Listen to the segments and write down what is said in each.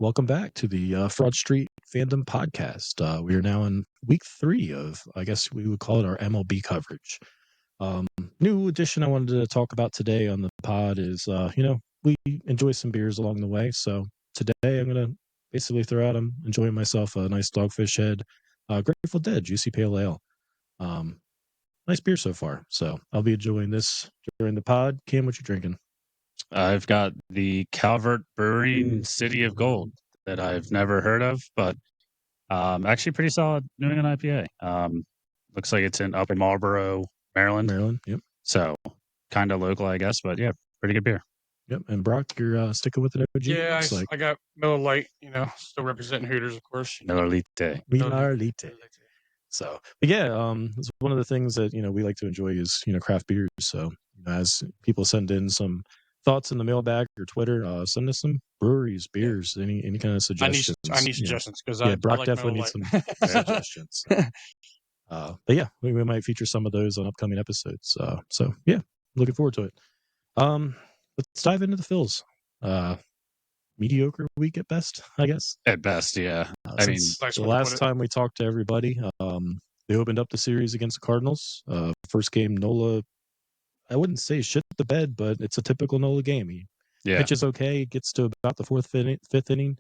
welcome back to the Phroad Street Phandom podcast. We are now in week 3 of, I guess we would call it our MLB coverage. New addition I wanted to talk about today on the pod is, we enjoy some beers along the way. So today I'm going to basically throw out, I'm enjoying myself a nice Dogfish Head, Grateful Dead, Juicy Pale Ale. Nice beer so far. So I'll be enjoying this during the pod. Cam, what you drinking? I've got the Calvert Brewing City of Gold that I've never heard of, but actually pretty solid New England IPA. Looks like it's in up in Marlboro, Maryland. Yep. So kind of local, I guess, but yeah, pretty good beer. Yep. And Brock, you're sticking with it, OG? Yeah, I got Miller Lite, still representing Hooters, of course. Miller Lite. Miller Lite. So, but yeah, it's one of the things that, we like to enjoy is, craft beers. So, as people send in some thoughts in the mailbag or Twitter, send us some breweries, beers, any kind of suggestions. I need suggestions because Brock like definitely needs some suggestions. But yeah, we might feature some of those on upcoming episodes. So yeah, looking forward to it. Let's dive into the Phils. Mediocre week at best, I guess. At best, yeah. I mean, the last time we talked to everybody, they opened up the series against the Cardinals. First game, Nola, I wouldn't say shit the bed, but it's a typical Nola game. He pitches okay, gets to about the fifth inning.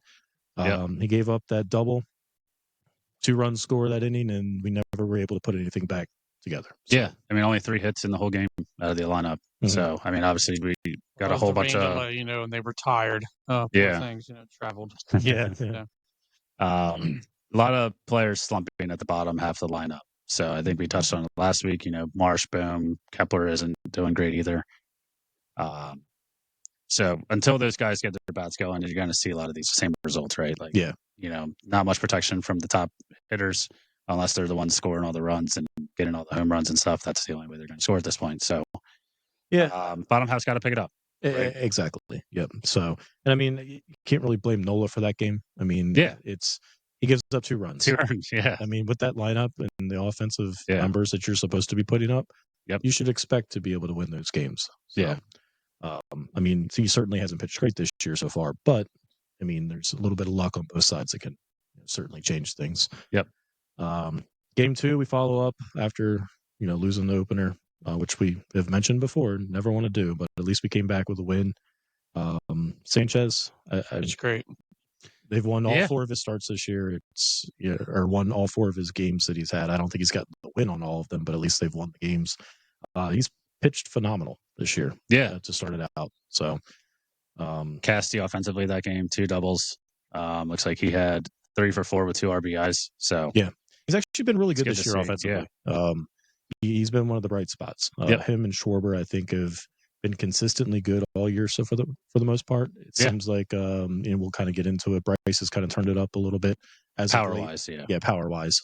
He gave up that double, 2-run score that inning, and we never were able to put anything back together. So. Yeah, I mean, only 3 hits in the whole game out of the lineup. Mm-hmm. So, I mean, obviously we got a whole bunch of... and they were tired. Things, traveled. Yeah. A lot of players slumping at the bottom half of the lineup. So I think we touched on it last week. Marsh, Boom, Kepler isn't doing great either. So until those guys get their bats going, you're going to see a lot of these same results, right? Not much protection from the top hitters unless they're the ones scoring all the runs and getting all the home runs and stuff. That's the only way they're going to score at this point. So, bottom half's got to pick it up. Right? Exactly. Yep. So, and I mean, you can't really blame Nola for that game. I mean, he gives up 2 runs. 2 runs, yeah. I mean, with that lineup and the offensive numbers that you're supposed to be putting up, you should expect to be able to win those games. So, I mean, he certainly hasn't pitched great this year so far, but I mean, there's a little bit of luck on both sides that can certainly change things. Yep. Game 2, we follow up after, losing the opener, which we have mentioned before, never want to do, but at least we came back with a win. Sanchez, it's great. They've won all 4 of his starts this year. Or won all 4 of his games that he's had. I don't think he's got the win on all of them, but at least they've won the games. He's pitched phenomenal this year. Yeah, to start it out. So, Casty offensively that game, 2 doubles. Looks like he had 3 for 4 with 2 RBIs. So yeah, he's actually been really good this year offensively. Yeah. He's been one of the bright spots. Him and Schwarber, I think, have been consistently good all year. So for the most part, it seems like we'll kind of get into it. Bryce has kind of turned it up a little bit as power wise, power wise.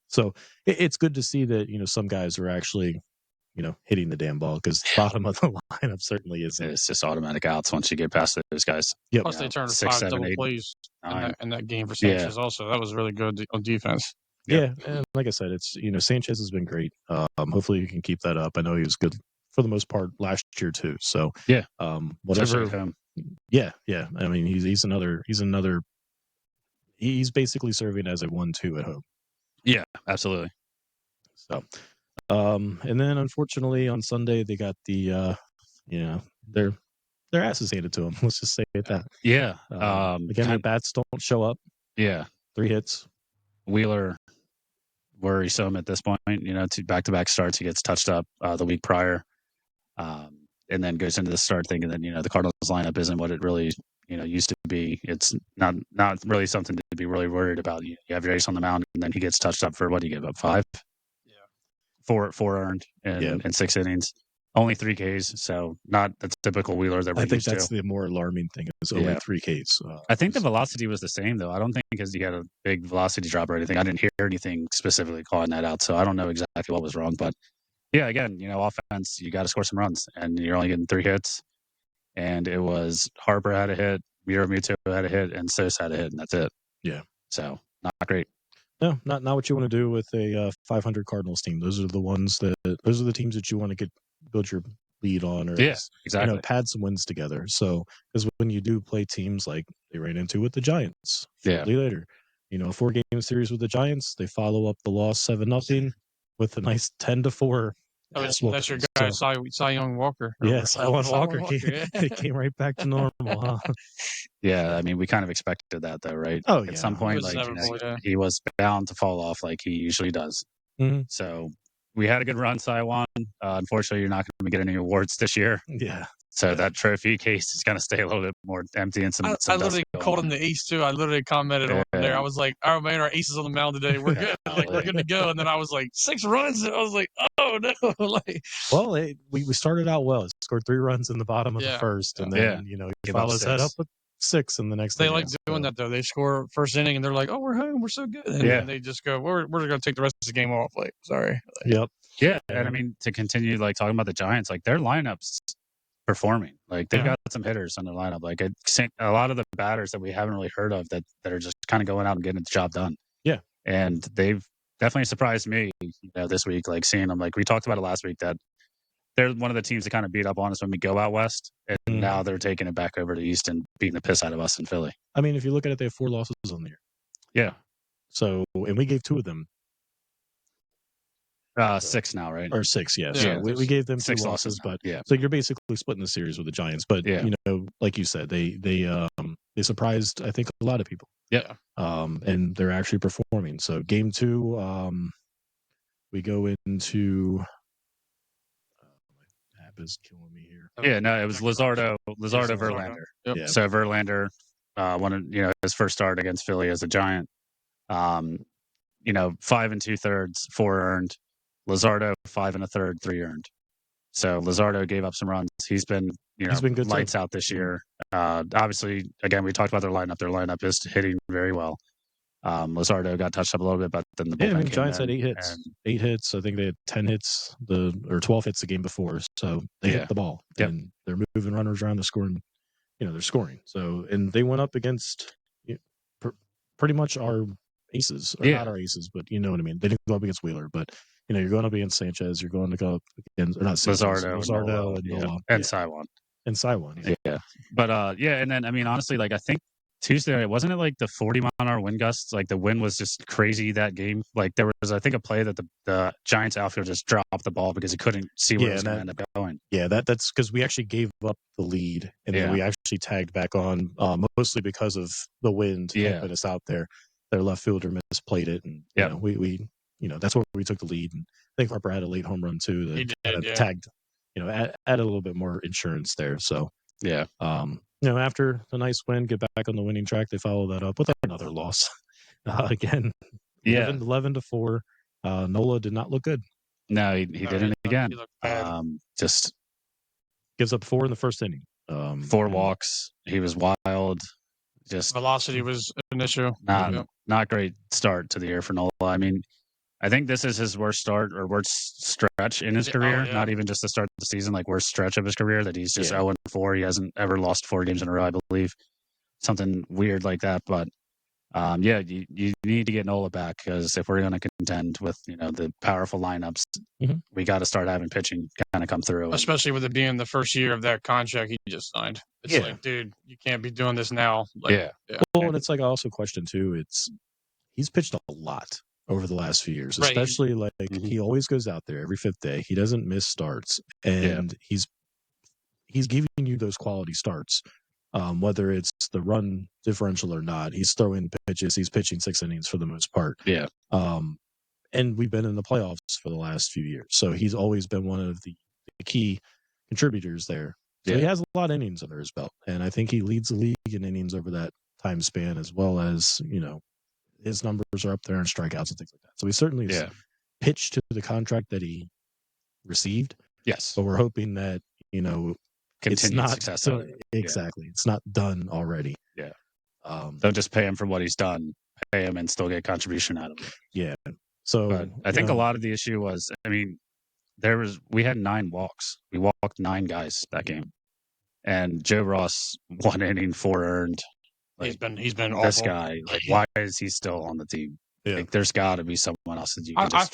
So it's good to see that some guys are actually hitting the damn ball, because bottom of the lineup certainly is. It's just automatic outs once you get past those guys. Yep. Plus they turned 6, 5 double plays in that game for Sanchez. Also, that was really good on defense. Yeah, and like I said, it's Sanchez has been great. Hopefully you can keep that up. I know he was good for the most part last year too. So whatever. Yeah. I mean, he's basically serving as a 1-2 at home. Yeah, absolutely. So, and then unfortunately on Sunday they got the their asses handed to them. Let's just say it that. Yeah. Again, their bats don't show up. Yeah. 3 hits. Wheeler worrisome at this point. 2 back-to-back starts. He gets touched up the week prior, and then goes into the start thinking that the Cardinals lineup isn't what it really used to be. It's not really something to be really worried about. You have your ace on the mound, and then he gets touched up for what he gave up 5. Yeah, 4 earned in 6 innings. Only 3 Ks, so not the typical Wheeler that we're used to. I think that's the more alarming thing, is only 3 Ks. I think the velocity was the same, though. I don't think because he had a big velocity drop or anything. I didn't hear anything specifically calling that out, so I don't know exactly what was wrong. But, yeah, again, offense, you got to score some runs, and you're only getting 3 hits. And it was Harper had a hit, Muto had a hit, and Sosa had a hit, and that's it. Yeah. So, not great. No, not what you want to do with a 500 Cardinals team. Those are the teams that you want to build lead on, or exactly. had some wins together. So because when you do play teams like they ran into with the Giants shortly later, a 4-game series with the Giants, they follow up the loss 7-0 with a nice 10-4. That's your guy, Cy Young Walker. Yeah, Cy Young Walker. It came right back to normal, huh? Yeah, I mean, we kind of expected that, though, right? Oh, At some point, he was bound to fall off like he usually does. Mm-hmm. So we had a good run, Cy won. Unfortunately, you're not going to get any awards this year. Yeah. So that trophy case is going to stay a little bit more empty and some I literally called him the ace, too. I literally commented on there. I was like, oh, man, our ace is on the mound today. We're good. We're good to go. And then I was like, 6 runs. And I was like, oh, no. Well, we started out well. Scored 3 runs in the bottom of the first. And then, he follows that up with 6 in the next They inning. like doing that, though. They score first inning, and they're like, oh, we're home. We're so good. And then they just go, we're going to take the rest of the game off. Like, sorry. Yep. Yeah. And I mean, to continue talking about the Giants, their lineup's performing. They've got some hitters on their lineup. A lot of the batters that we haven't really heard of that are just kind of going out and getting the job done. Yeah. And they've definitely surprised me, this week, seeing them. We talked about it last week that they're one of the teams that kind of beat up on us when we go out west, and now they're taking it back over to East and beating the piss out of us in Philly. I mean, if you look at it, they have 4 losses on the year. Yeah. So, and we gave 2 of them. 6 now, right? Or 6, yeah. So we gave them 2 losses, but so you're basically splitting the series with the Giants. But like you said, they surprised, I think, a lot of people. Yeah. And they're actually performing. So game 2, we go into. My app is killing me here. Yeah, no, it was Luzardo Verlander. Yep. Yeah. So Verlander won, his first start against Philly as a Giant. 5 2/3, 4 earned. Luzardo 5 1/3, 3 earned. So Luzardo gave up some runs. He's been he's been good lights out this year. Obviously, again, we talked about their lineup. Their lineup is hitting very well. Luzardo got touched up a little bit, but then the bullpen Giants had 8 hits. 8 hits. I think they had 10 hits or 12 hits the game before. So they hit the ball. Yep. And they're moving runners around the scoring. They're scoring. So, and they went up against pretty much our aces, or not our aces, but you know what I mean. They didn't go up against Wheeler, but you're going up against Sanchez. You're going to go up against Luzardo and Nola. And Saiwan. And Saiwan. Yeah. But and then I mean, honestly, I think Tuesday, wasn't it the 40-mile-an-hour wind gusts? The wind was just crazy that game. There was, I think, a play that the Giants outfield just dropped the ball because he couldn't see where it was going to end up going. Yeah, that's because we actually gave up the lead, and then we actually tagged back on, mostly because of the wind helping us out there. Their left fielder misplayed it, and we that's where we took the lead. And I think Harper had a late home run too that tagged, added a little bit more insurance there. So after the nice win, get back on the winning track, they follow that up with another loss. Again, 11-4. Nola did not look good. No, he didn't again. Just gives up 4 in the first inning. 4 walks. He was wild. Just velocity was an issue. Not great start to the year for Nola. I mean, I think this is his worst start or worst stretch in his career. Not even just the start of the season, worst stretch of his career, that he's just 0-4. He hasn't ever lost 4 games in a row, I believe. Something weird like that. But you need to get Nola back, because if we're going to contend with the powerful lineups, we got to start having pitching kind of come through. Especially with it being the first year of that contract he just signed. It's dude, you can't be doing this now. Well, and it's I also question too. He's pitched a lot over the last few years, especially he always goes out there every 5th day. He doesn't miss starts, and he's giving you those quality starts. Whether it's the run differential or not, he's throwing pitches. He's pitching 6 innings for the most part. Yeah. And we've been in the playoffs for the last few years, so he's always been one of the key contributors there. So he has a lot of innings under his belt, and I think he leads the league in innings over that time span, as well as his numbers are up there in strikeouts and things like that. So he certainly has pitched to the contract that he received. Yes, but we're hoping that continued success. Exactly, it's not done already. Yeah, don't just pay him for what he's done. Pay him and still get contribution out of him. Yeah. So but I think a lot of the issue was, I mean, we had 9 walks. We walked 9 guys that game, and Joe Ross 1 inning, 4 earned. He's been awful. This guy, why is he still on the team? Yeah. There's got to be someone else that you can I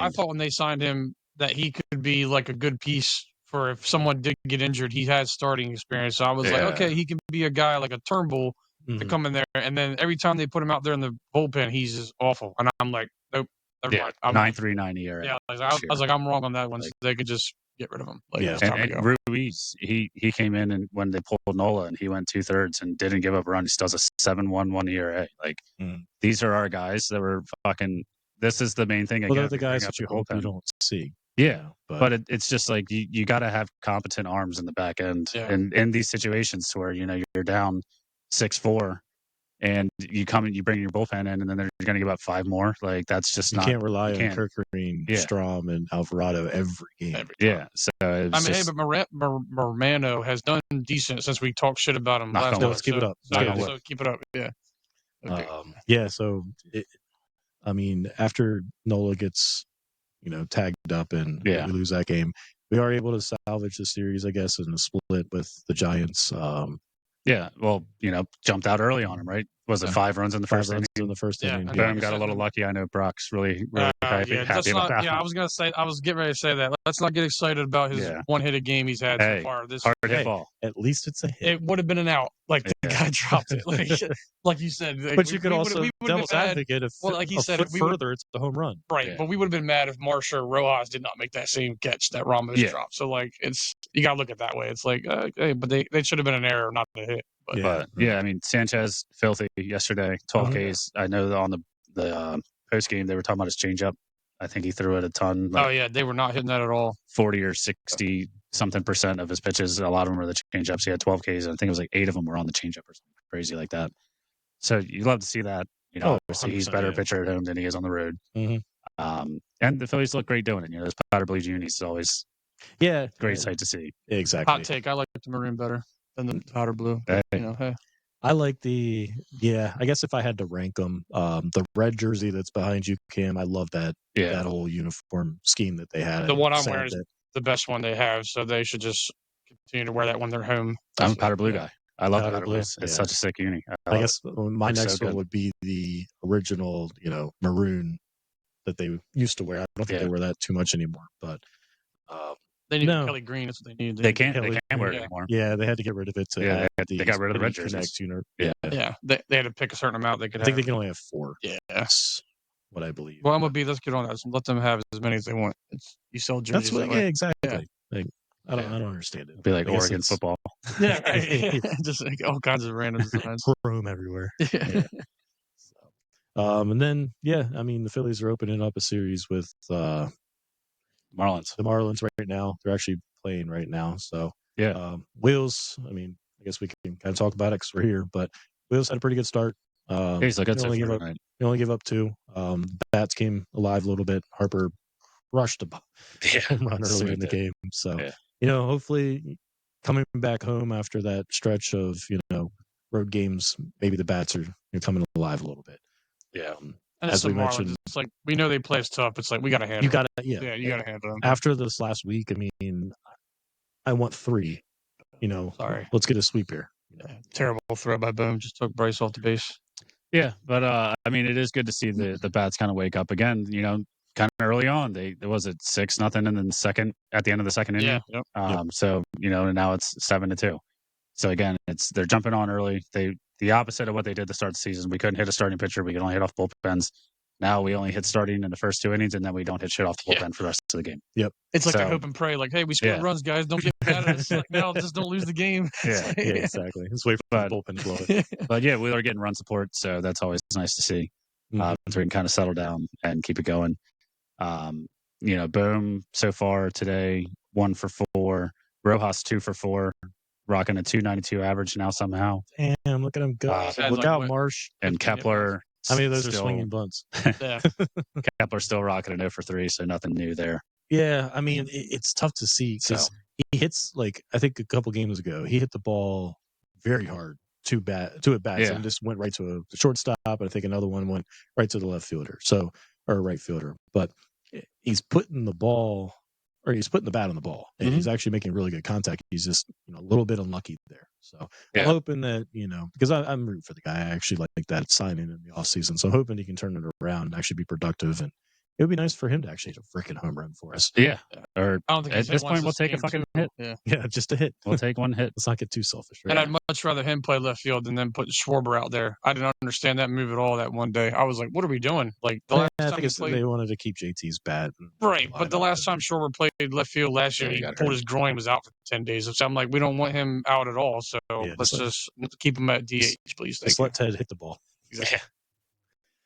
thought when they signed him that he could be a good piece for if someone did get injured, he has starting experience. So I was like, okay, he can be a guy like a Turnbull to come in there. And then every time they put him out there in the bullpen, he's just awful. And I'm like, nope. Yeah, 9.39 ERA. Yeah, I was like, I'm wrong on that one. So they could just get rid of him. Like, it's time to go. Ruiz, he came in and when they pulled Nola and he went 2/3 and didn't give up a run. He still has a 7.11 ERA. Like these are our guys that were fucking. This is the main thing. Well, they're the guys that you hope you don't see. Yeah, but it's just like you got to have competent arms in the back end, and in these situations where you're down 6-4. And you come and you bring your bullpen in, and then they're going to give up 5 more. Like that's just you can't rely on Kirkering, Strom, and Alvarado every game. So hey, but Mormano has done decent since we talked shit about him last time. Let's keep it up. So keep it up. Yeah. Okay. So I mean, after Nola gets tagged up and we lose that game, we are able to salvage the series, I guess, in a split with the Giants. Well, jumped out early on him, right? Was it 5 runs in the first inning? In the first inning. Boom, got a little lucky. I know Brock's really happy about that. Yeah, I was getting ready to say that. Let's not get excited about his one-hit game he's had so far. This hard hit ball. At least it's a hit. It would have been an out. Like the guy dropped it. Like you said. Like, but you could also devil's advocate if like he said, if further it's the home run. Right. But we would have been mad if Marsha or Rojas did not make that same catch that Ramos dropped. So like you gotta look at it that way. It's like okay, but they should have been an error, not a hit. But I mean, Sanchez filthy yesterday, 12 Ks. I know that on the post game they were talking about his changeup. I think he threw it a ton. They were not hitting that at all. 40 or 60 something % of his pitches. A lot of them were the changeups. He had 12 Ks, and I think it was like 8 of them were on the changeup or something crazy like that. So you love to see that. Obviously he's a better pitcher at home than he is on the road. And the Phillies look great doing it. This powder blue unis is always great sight to see. Exactly. Hot take. I like the maroon better than the powder blue. Hey. I like I guess if I had to rank them, the red jersey that's behind you, Cam, I love that whole uniform scheme that they had. The one I'm wearing is the best one they have, so they should just continue to wear that when they're home. I'm a powder blue guy. I love powder blue. It's such a sick uni. I guess my next one would be the original, maroon that they used to wear. I don't think they wear that too much anymore, but they need Kelly Green. That's what they need. They can't wear it anymore. Yeah, they had to get rid of it. They got rid of the red jerseys. They had to pick a certain amount they could. I think they can only have 4. Yeah, that's what I believe. Well, MLB, let's get on that. Let them have as many as they want. You sell jerseys. That's what. Exactly. Like, I don't understand it. It'd be like Oregon football. Yeah, right. Just like all kinds of random designs. Chrome everywhere. And then I mean the Phillies are opening up a series with Marlins. The Marlins right now. They're actually playing right now. So Wheels. I mean, I guess we can kind of talk about it because we're here. But Wheels had a pretty good start. He's like, they only give up 2. Bats came alive a little bit. Harper rushed a home run early in the game. So hopefully coming back home after that stretch of road games, maybe the bats are coming alive a little bit. Yeah. And as we mentioned, it's like we know they play as tough. It's like we got to handle. You got to you got to handle them. After this last week, I mean, I want 3. Sorry, let's get a sweep here. Terrible throw by Boom. Just took Bryce off the base. Yeah, but I mean, it is good to see the bats kind of wake up again. Kind of early on, there was it 6-0, and then at the end of the second inning. So now it's 7-2. So again, they're jumping on early. The opposite of what they did to start the season. We couldn't hit a starting pitcher. We could only hit off bullpens. Now we only hit starting in the first 2 innings, and then we don't hit shit off the bullpen for the rest of the game. Yep. It's like I hope and pray. Like, hey, we scored runs, guys. Don't get mad at us. Like, now just don't lose the game. Exactly. Let's wait for the bullpen to blow it. But we are getting run support, so that's always nice to see. So we can kind of settle down and keep it going. Boom so far today, 1 for 4. Rojas 2 for 4. Rocking a 292 average now somehow. Damn, look at him go. Look out, Marsh. And Kepler. I mean, those are swinging bunts. Kepler's still rocking a 0 for 3, so nothing new there. Yeah, I mean, it's tough to see because he hits, like, I think a couple games ago, he hit the ball very hard, 2 at bats, and just went right to a shortstop. And I think another one went right to the left fielder, or right fielder. But he's putting the bat on the ball, and he's actually making really good contact. He's just a little bit unlucky there. So I'm hoping that because I'm rooting for the guy. I actually like that signing in the offseason, so I'm hoping he can turn it around and actually be productive and It would be nice for him to actually hit a freaking home run for us. Yeah. Or I don't think at he's hit this once point, we'll take a game, fucking too. hit. Yeah. Yeah, just a hit. We'll take one hit. Let's not get too selfish. And I'd much rather him play left field than them put Schwarber out there. I didn't understand that move at all that one day. I was like, what are we doing? Like, the last I time think he played. they wanted to keep JT's bat. Right, but the last time Schwarber played left field last year, he pulled his groin, was out for 10 days. So I'm like, we don't want him out at all. So let's just keep him at DH, please. Just let Ted hit the ball. Exactly.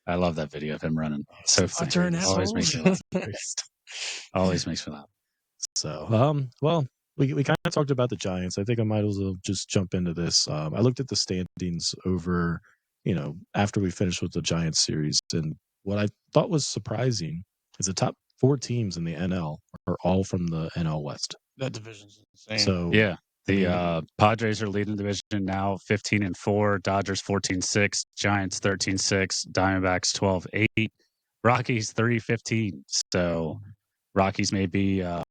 I love that video of him running. So funny. Always makes me laugh. Always makes me laugh. So, well, we kind of talked about the Giants. I think I might as well just jump into this. I looked at the standings over, after we finished with the Giants series, and what I thought was surprising is the top 4 teams in the NL are all from the NL West. That division's insane. So yeah, the Padres are leading the division now, 15-4. Dodgers 14-6. Giants 13-6. Diamondbacks 12-8. Rockies 3-15. So Rockies may be on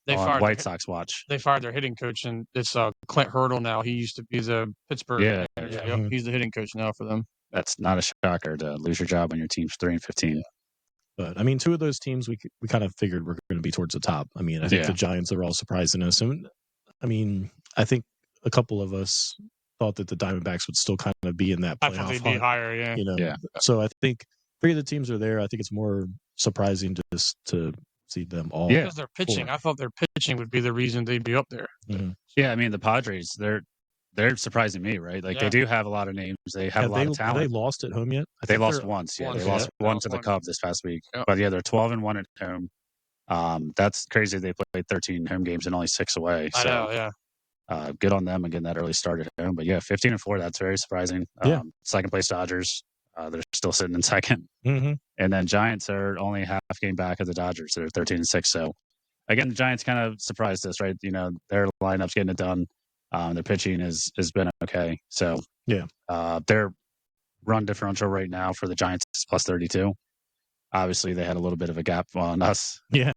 White Sox watch. They fired their hitting coach, and it's Clint Hurdle now. He used to be the Pittsburgh manager. Yep, he's the hitting coach now for them. That's not a shocker to lose your job when your team's 3-15. But, 2 of those teams we kind of figured were going to be towards the top. I think the Giants are all surprising us. And, I think a couple of us thought that the Diamondbacks would still kind of be in that playoff I thought they'd be higher, yeah. So I think 3 of the teams are there. I think it's more surprising just to see them all. Yeah, because their pitching. I thought their pitching would be the reason they'd be up there. Mm-hmm. Yeah, the Padres, they're surprising me, right? Like they do have a lot of names. They have a lot of talent. Have they lost at home yet? They lost once. Yeah, they lost one to the Cubs this past week. Yep. But they're 12-1 at home. That's crazy. They played 13 home games and only 6 away. So, I know, yeah. Good on them and getting that early start at home. But 15-4, that's very surprising. Second place Dodgers, they're still sitting in second. Mm-hmm. And then Giants are only half game back of the Dodgers. They're 13-6. So again, the Giants kind of surprised us, right? Their lineup's getting it done. Their pitching has been okay. So their run differential right now for the Giants is plus 32. Obviously, they had a little bit of a gap on us. Yeah.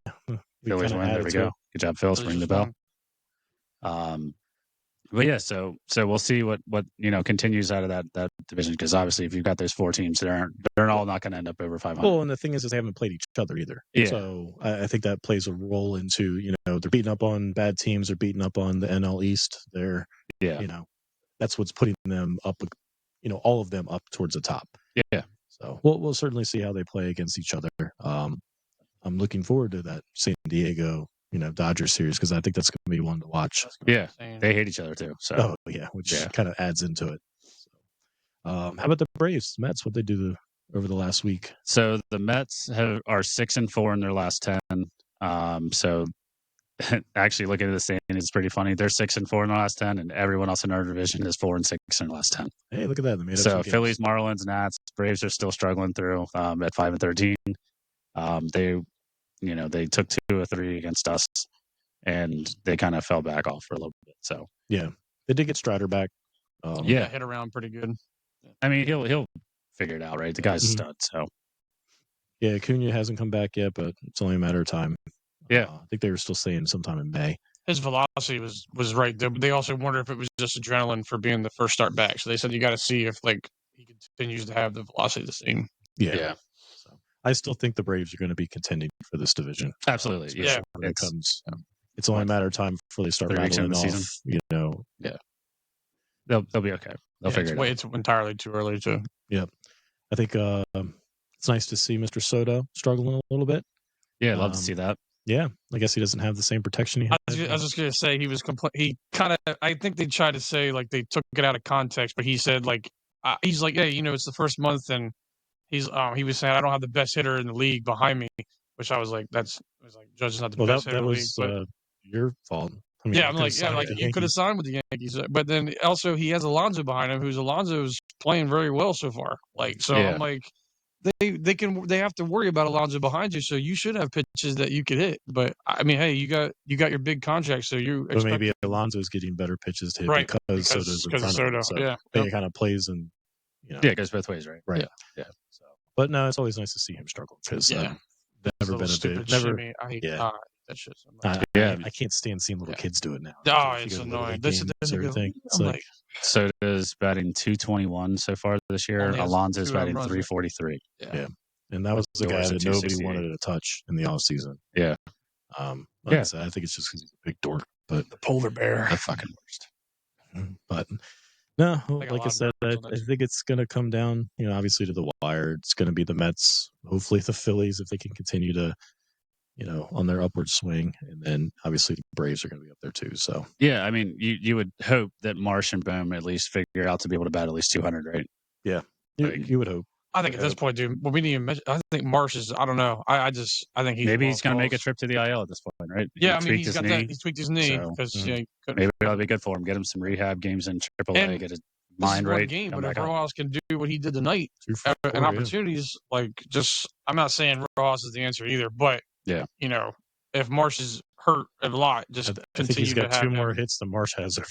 Phillies win. There we go. Good job, Phil. Ring the bell. But so we'll see what continues out of that division, because obviously if you've got those 4 teams, they're all not going to end up over 500. Well, and the thing is they haven't played each other either. Yeah. So I think that plays a role into they're beating up on bad teams, they're beating up on the NL East. They're that's what's putting them up, all of them up towards the top. Yeah. So we'll certainly see how they play against each other. I'm looking forward to that San Diego Dodgers series, because I think that's going to be one to watch. Yeah, they hate each other too. So which kind of adds into it. So, how about the Braves, Mets? What they do over the last week? So the Mets are 6-4 in their last 10. So actually, looking at the standings, it's pretty funny. They're 6-4 in the last 10, and everyone else in our division is 4-6 in the last 10. Hey, look at that! They made so Phillies, Marlins, Nats, Braves are still struggling through at 5-13. They took 2 or 3 against us, and they kind of fell back off for a little bit. So they did get Strider back. Hit around pretty good. He'll figure it out, right? The guy's a stud. So Acuna hasn't come back yet, but it's only a matter of time. Yeah, I think they were still saying sometime in May. His velocity was right. They also wondered if it was just adrenaline for being the first start back. So they said you got to see if he continues to have the velocity the same. Yeah. So I still think the Braves are going to be contending for this division. Absolutely. When it comes, it's only a matter of time before they start rattling off. Season. They'll be okay. They'll figure it out. It's entirely too early to. Yep. I think it's nice to see Mr. Soto struggling a little bit. Yeah, I'd love to see that. Yeah, I guess he doesn't have the same protection he had. I was just going to say he was he kind of, I think they tried to say they took it out of context, but he said he's like, hey, it's the first month, and he was saying I don't have the best hitter in the league behind me, which I was like, Judge is not the best hitter in the league. But your fault. I'm like you could have signed with the Yankees, but then also he has Alonso behind him, Alonso's playing very well so far. I'm like. They have to worry about Alonso behind you, so you should have pitches that you could hit. But hey, you got your big contract, so you. But maybe Alonso's getting better pitches to hit because Soto's in front of him. So it kind of plays and it goes both ways, right? Right. Yeah. So, but no, it's always nice to see him struggle because never been a big shimmy. I hate that shit so much. I can't stand seeing little kids do it now. Oh, it's annoying. It's like Soto's batting 221 so far this year. Alonso's batting 343. Yeah. And that was the guy that nobody 268. wanted to touch in the offseason. Yeah. Like I said, I think it's just because he's a big dork. But the polar bear. The fucking worst. But no, got a like lot I of said, birds I on that think it's going to come down, obviously to the wire. It's going to be the Mets, hopefully the Phillies, if they can continue to, on their upward swing. And then obviously the Braves are going to be up there too. So, yeah, I mean, you would hope that Marsh and Bohm at least figure out to be able to bat at least 200, right? Yeah, you would hope. I think at this point, dude, we didn't even mention. I think Marsh is. I don't know. I think he's. Maybe he's going to make a trip to the IL at this point, right? Yeah, I mean, he's got that. He's tweaked his knee because maybe that'll be good for him. Get him some rehab games in AAA. Get his mind right. Game, but if Rojas can do what he did tonight, and opportunities I'm not saying Rojas is the answer either, but if Marsh is hurt a lot, just I think he's got 2 more hits than Marsh has over.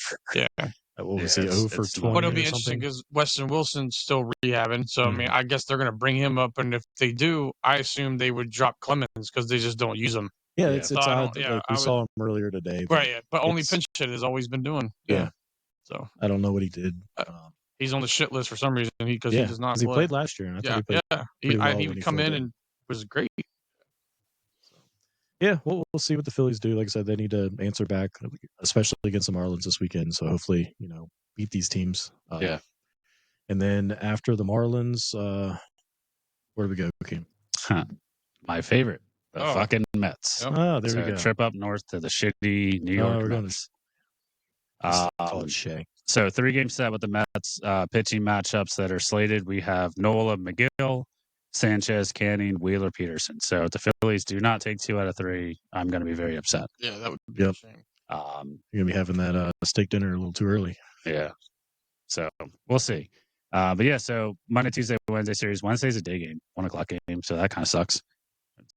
Yeah. What was he, 0 for 20 But it'll be or interesting something? because Weston Wilson's still rehabbing. So, I mean, I guess they're going to bring him up. And if they do, I assume they would drop Clemens because they just don't use him. Yeah, it's odd. We saw him earlier today. But right, yeah. But only pinch hit has always been doing. Yeah. So I don't know what he did. He's on the shit list for some reason because he does not play. He played last year. And I thought he played he would come in and was great. Yeah, we'll see what the Phillies do. Like I said, they need to answer back, especially against the Marlins this weekend. So hopefully, beat these teams. And then after the Marlins, where do we go, Kim? My favorite, the fucking Mets. Yep. Oh, there we go. Trip up north to the shitty New York Mets. Call it Shea. So 3-game set with the Mets pitching matchups that are slated. We have Nola, McGill, Sanchez, Canning, Wheeler, Peterson. So if the Phillies do not take 2 out of 3, I'm going to be very upset. Yeah, that would be a shame. You're going to be having that steak dinner a little too early. Yeah. So we'll see. But yeah, so Monday, Tuesday, Wednesday series. Wednesday's a day game, 1:00 game. So that kind of sucks.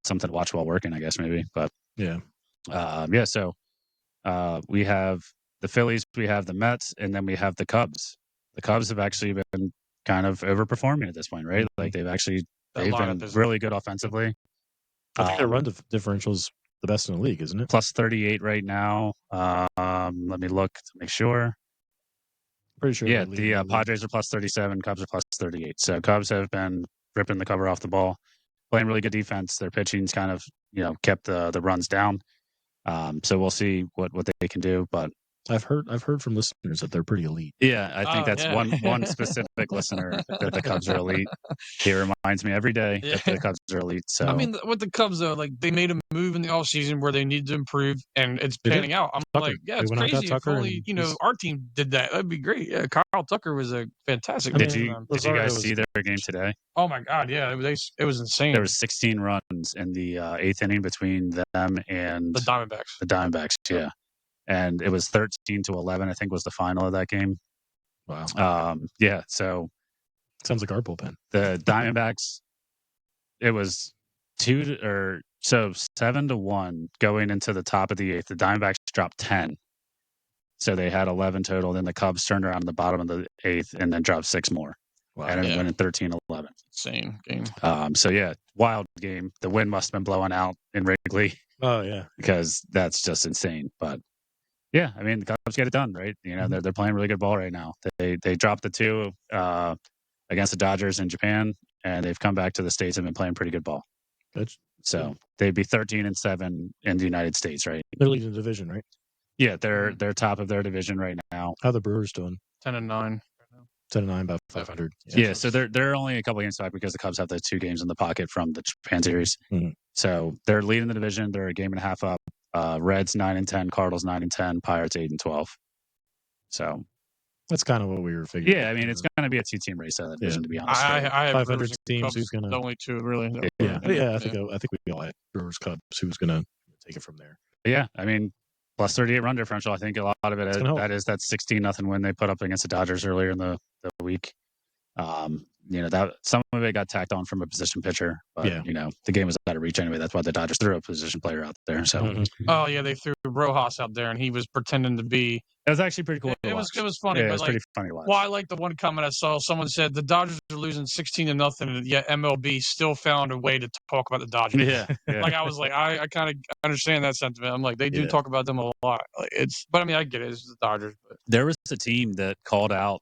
Something to watch while working, I guess, maybe. But so we have the Phillies, we have the Mets, and then we have the Cubs. The Cubs have actually been kind of overperforming at this point, right? Like they've been really good offensively. I think their run differential is the best in the league, isn't it? Plus 38 right now. Let me look to make sure. Pretty sure. Yeah, the Padres are plus 37, Cubs are plus 38. So Cubs have been ripping the cover off the ball, playing really good defense. Their pitching's kind of kept the runs down. So we'll see what they can do, but. I've heard from listeners that they're pretty elite. Yeah, I think that's one specific listener that the Cubs are elite. He reminds me every day that the Cubs are elite. So I mean, with the Cubs though, like they made a move in the offseason where they need to improve, and it's panning out. I'm like, it's crazy. If only our team did that, that'd be great. Yeah, Kyle Tucker was a fantastic. Did you guys see their game today? Oh my God, yeah, it was insane. There was 16 runs in the 8th inning between them and the Diamondbacks. The Diamondbacks, yeah. And it was 13-11, I think, was the final of that game. Wow. Yeah, so sounds like our bullpen. The Diamondbacks, it was 7-1 going into the top of the 8th. The Diamondbacks dropped 10. So they had 11 total. Then the Cubs turned around in the bottom of the 8th and then dropped 6 more. Wow. And it went in 13-11. Insane game. So yeah, wild game. The wind must have been blowing out in Wrigley. Oh yeah. Because that's just insane. But yeah, I mean, the Cubs get it done, right? They're playing really good ball right now. They dropped the 2 against the Dodgers in Japan, and they've come back to the States and been playing pretty good ball. Good. So they'd be 13-7 in the United States, right? They're leading the division, right? Yeah, they're top of their division right now. How are the Brewers doing? 10-9. 10-9, about 500. Yeah, so they're only a couple games back because the Cubs have the 2 games in the pocket from the Japan series. Mm-hmm. So they're leading the division. They're a game and a half up. Reds 9-10, Cardinals 9-10, Pirates 8-12. So that's kind of what we were figuring. Yeah, I mean it's going to be a 2-team race out of that division, to be honest. I have 500 teams. Who's going to only 2 really? Yeah. I think we all had Brewers Cubs. Who's going to take it from there? Yeah, I mean plus 38 run differential. I think a lot of it is that 16-0 win they put up against the Dodgers earlier in the week. That some of it got tacked on from a position pitcher, but the game was out of reach anyway. That's why the Dodgers threw a position player out there. So, oh yeah, they threw Rojas out there, and he was pretending to be. It was actually pretty cool. It was funny. Yeah, but it was pretty funny to watch. Well, I like the one comment I saw. Someone said the Dodgers are losing 16-0, and yet MLB still found a way to talk about the Dodgers. Yeah. Like I was like, I kind of understand that sentiment. I'm like, they do talk about them a lot. Like, but I mean, I get it. It's the Dodgers. But there was a team that called out.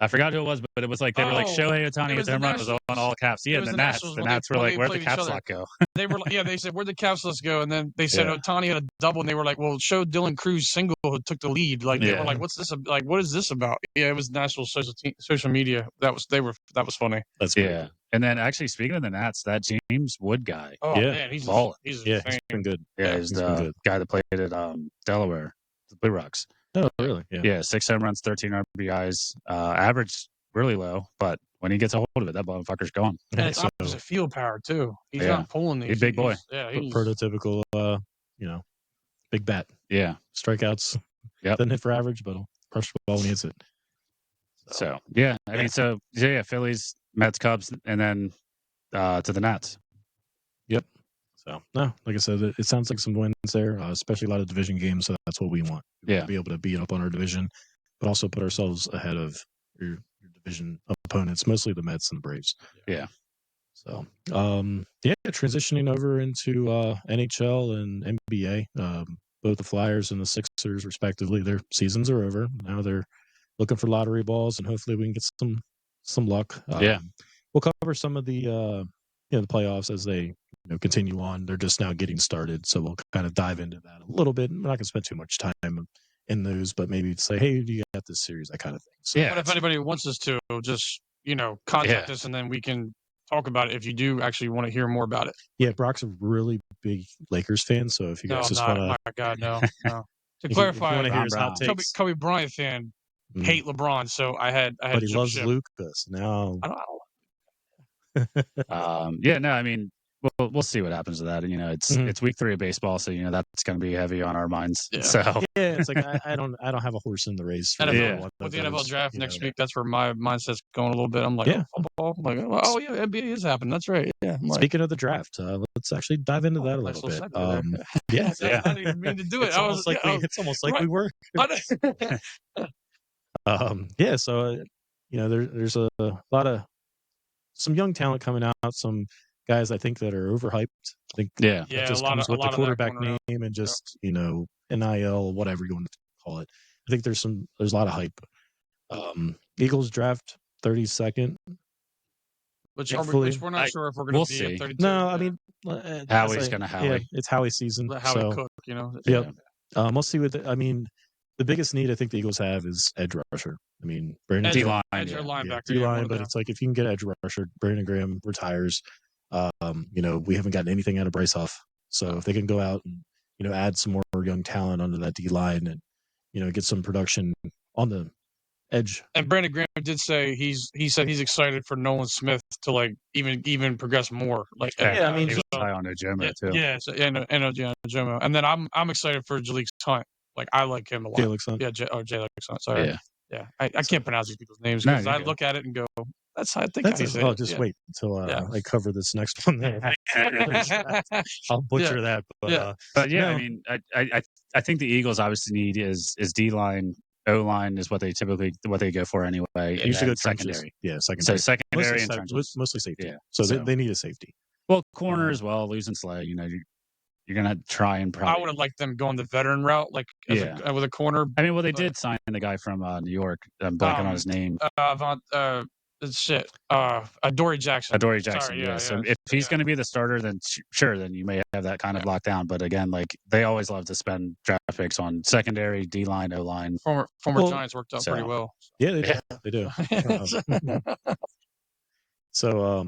I forgot who it was, but it was like they were like Shohei Ohtani hit the home run was on all caps. Yeah, the Nats. The Nats were like, where'd the caps lock go? They were they said, where'd the caps lock go? And then they said Ohtani had a double, and they were like, well, show Dylan Cruz single who took the lead. Like they were like, what's this? Like, what is this about? Yeah, it was national social media. That was funny. That's great. And then actually speaking of the Nats, that James Wood guy. Oh man, he's balling. He's been good. Yeah, he's the guy that played at Delaware, the Blue Rocks. Oh, really? Yeah, 6 home runs, 13 RBIs, average really low, but when he gets a hold of it, that motherfucker's gone. And it's opposite field power too. He's not pulling these. He's a big boy. He's prototypical, big bat. Yeah, strikeouts. Yep. Doesn't hit for average, but he'll crush the ball when he hits it. So I mean, Phillies, Mets, Cubs, and then to the Nats. Yep. So no, like I said, it sounds like some wins there, especially a lot of division games. So that's what we want. To be able to beat up on our division, but also put ourselves ahead of your division opponents, mostly the Mets and the Braves. Yeah. So transitioning over into NHL and NBA, both the Flyers and the Sixers, respectively, their seasons are over. Now they're looking for lottery balls, and hopefully we can get some luck. We'll cover some of the the playoffs as they continue on. They're just now getting started, so we'll kind of dive into that a little bit. We're not going to spend too much time in those, but maybe say, hey, do you got this series, that kind of thing. So, but if anybody wants us to, just contact us, and then we can talk about it if you do actually want to hear more about it. Yeah, Brock's a really big Lakers fan, so if you guys just want to, my God, no. To clarify, you want to hear his hot takes. Kobe Bryant fan, hate LeBron, so I had. But he loves Lucas now. I don't know. I mean, we'll see what happens to that. It's week 3 of baseball, so that's going to be heavy on our minds. Yeah. So it's like I don't have a horse in the race. With the NFL draft next week, that's where my mindset's going a little bit. I'm like, football. I'm like, NBA is happening. That's right. Yeah. Speaking of the draft, let's actually dive into that a little bit. I didn't even mean to do it. It's almost like we were. So there's a lot of some young talent coming out, some guys I think that are overhyped. I think that just comes with the quarterback name and just NIL, whatever you want to call it. I think there's a lot of hype. Eagles draft 32nd, which we're not sure if we're going to be at 32. No, I mean Howie's going to Howie. Yeah, it's Howie season. Howie Cook, Yep. We'll see the biggest need I think the Eagles have is edge rusher. I mean, Brandon D-line, linebacker, D-line, but it's like if you can get edge rusher, Brandon Graham retires. We haven't gotten anything out of Bryce Huff, so if they can go out and add some more young talent onto that D-line and get some production on the edge. And Brandon Graham did say he said he's excited for Nolan Smith to even progress more. I mean, he was high on Ojomo too. Yeah, Ojomo, and then I'm excited for Jalix Hunt. I like him a lot. Jalix Hunt. Yeah, Jalix Hunt. Sorry. Yeah. I can't pronounce these people's names because I look at it and go, that's how I think I say it. Just wait until I cover this next one. I'll butcher that. I mean, I think the Eagles obviously need is D-line. O-line is what they go for anyway. Usually go secondary. Secondary. So secondary and trenches. Mostly safety. Yeah. So they need a safety. Well, corner as well, losing Slay. You're going to try and probably... I would have liked them going the veteran route, with a corner. I mean, they did sign the guy from New York. I'm blanking on his name. Dory Jackson. Dory Jackson, yeah. So if he's going to be the starter, then sure, then you may have that kind of locked down. But again, they always love to spend draft picks on secondary, D-line, O-line. Former Giants worked out pretty well. Yeah, they do. So,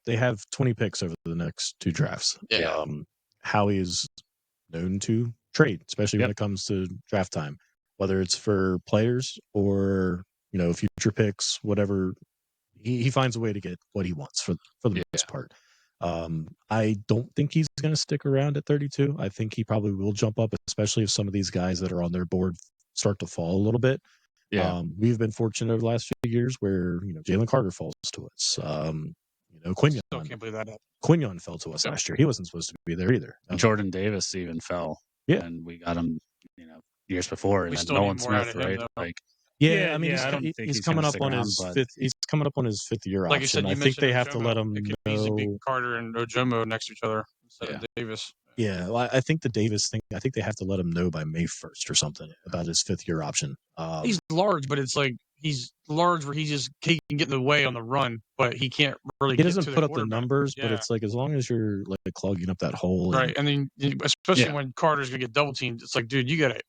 they have 20 picks over the next 2 drafts. Yeah. Howie is known to trade, especially when it comes to draft time, whether it's for players or, future picks, whatever. He finds a way to get what he wants for the most part. I don't think he's going to stick around at 32. I think he probably will jump up, especially if some of these guys that are on their board start to fall a little bit. Yeah. We've been fortunate over the last few years where, Jalen Carter falls to us. Quinion. Still can't believe that happened. Quinion fell to us last year. He wasn't supposed to be there either. Jordan Davis even fell. Yeah. And we got him, years before. We And still Nolan need more Smith, out of him, right? I mean, he's coming up on his fifth. He's coming up on his 5th year like you said, I think they have to let him it could know. easily be Carter and Ojomo next to each other. instead of Davis. Yeah, well, I think the Davis thing, I think they have to let him know by May 1st or something about his 5th-year option. He's large, but it's like he's large where he can get in the way on the run, but he can't really He get doesn't to put the up the numbers, but Yeah. it's like as long as you're like clogging up that hole. Right. And then especially when Carter's gonna get double teamed, it's like, dude, you gotta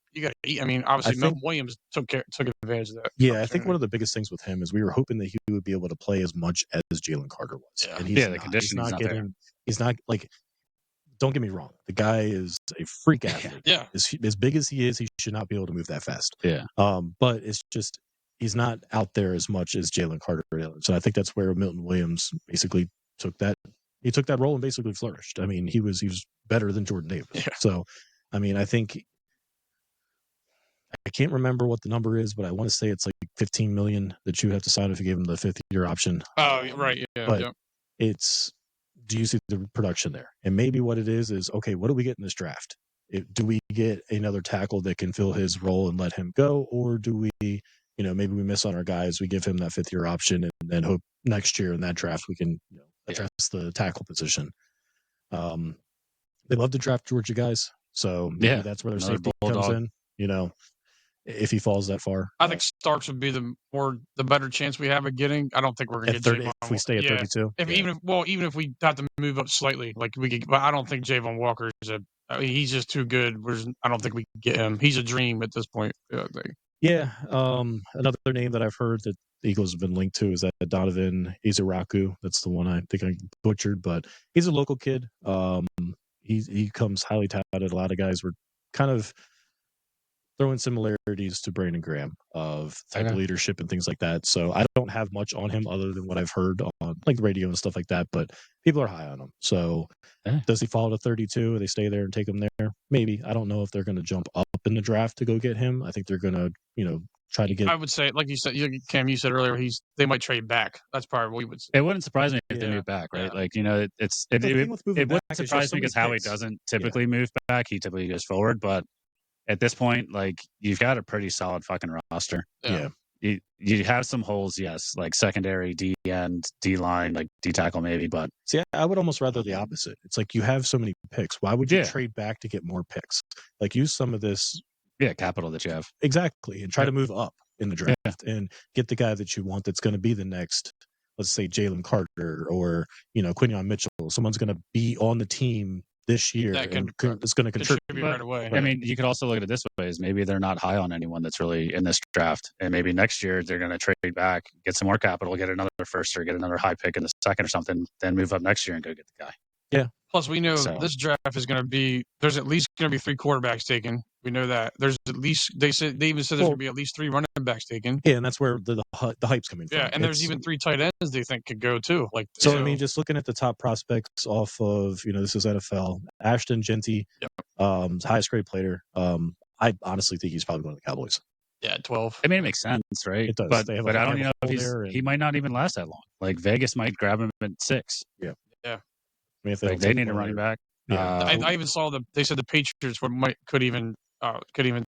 eat. I mean, obviously Milton Williams took advantage of that. Yeah, I think one of the biggest things with him is we were hoping that he would be able to play as much as Jalen Carter was. Yeah. And the conditioning he's not getting he's not like, don't get me wrong, the guy is a freak athlete. Yeah. As big as he is, he should not be able to move that fast. Yeah. But it's just he's not out there as much as Jalen Carter is. So I think that's where Milton Williams basically took that role and basically flourished. I mean, he was better than Jordan Davis. Yeah. So I mean, I think I can't remember what the number is, but I want to say it's like $15 million that you have to sign if you gave him the 5th-year option. Oh, right. Yeah. But it's, do you see the production there? And maybe what it is, okay, what do we get in this draft? Do we get another tackle that can fill his role and let him go? Or do we, maybe we miss on our guys, we give him that 5th-year option and then hope next year in that draft we can address the tackle position. They love to draft Georgia guys. So maybe that's where their safety comes in, if he falls that far. I think Starks would be the better chance we have of getting. I don't think we're going to get Javon. If we stay at 32. Even if we have to move up slightly, like we could, but I don't think Javon Walker is he's just too good. I don't think we can get him. He's a dream at this point. Yeah. Another name that I've heard that the Eagles have been linked to is that Donovan Izaraku. That's the one I think I butchered, but he's a local kid. He comes highly touted. A lot of guys were kind of throwing similarities to Brandon Graham of type of leadership and things like that. So I don't have much on him other than what I've heard on like the radio and stuff like that, but people are high on him. So does he fall to 32? Or they stay there and take him there? Maybe. I don't know if they're going to jump up in the draft to go get him. I think they're going to, try to get. I would say, like you said, Cam, you said earlier, they might trade back. That's probably what we would say. It wouldn't surprise me if they move back, right? Like, it wouldn't surprise me because Howie doesn't typically move back. He typically goes forward, but at this point, like, you've got a pretty solid fucking roster. Yeah. You have some holes, yes, like secondary, D end, D line, like D tackle maybe, but see, I would almost rather the opposite. It's like you have so many picks. Why would you trade back to get more picks? Like, use some of this capital that you have. Exactly. And try to move up in the draft and get the guy that you want that's going to be the next, let's say, Jalen Carter or, Quinyon Mitchell. Someone's going to be on the team this year and it's going to contribute right away. I mean, you could also look at it this way: is maybe they're not high on anyone that's really in this draft, and maybe next year they're going to trade back, get some more capital, get another first or get another high pick in the second or something, then move up next year and go get the guy. Yeah. Plus, we know this draft is going to be. There's at least going to be 3 quarterbacks taken. We know that. There's at least they even said there's going to be at least 3 running backs taken. Yeah, and that's where the hype's coming from. Yeah, and there's even 3 tight ends they think could go too. Like so, I mean, just looking at the top prospects off of this is NFL. Ashton Genty, highest grade player. I honestly think he's probably going to the Cowboys. Yeah, 12. I mean, it makes sense, right? It does. But I don't know if he might not even last that long. Like Vegas might grab him at 6. Yeah. Yeah. I mean, if they need a running back. Yeah. I even saw they said the Patriots could even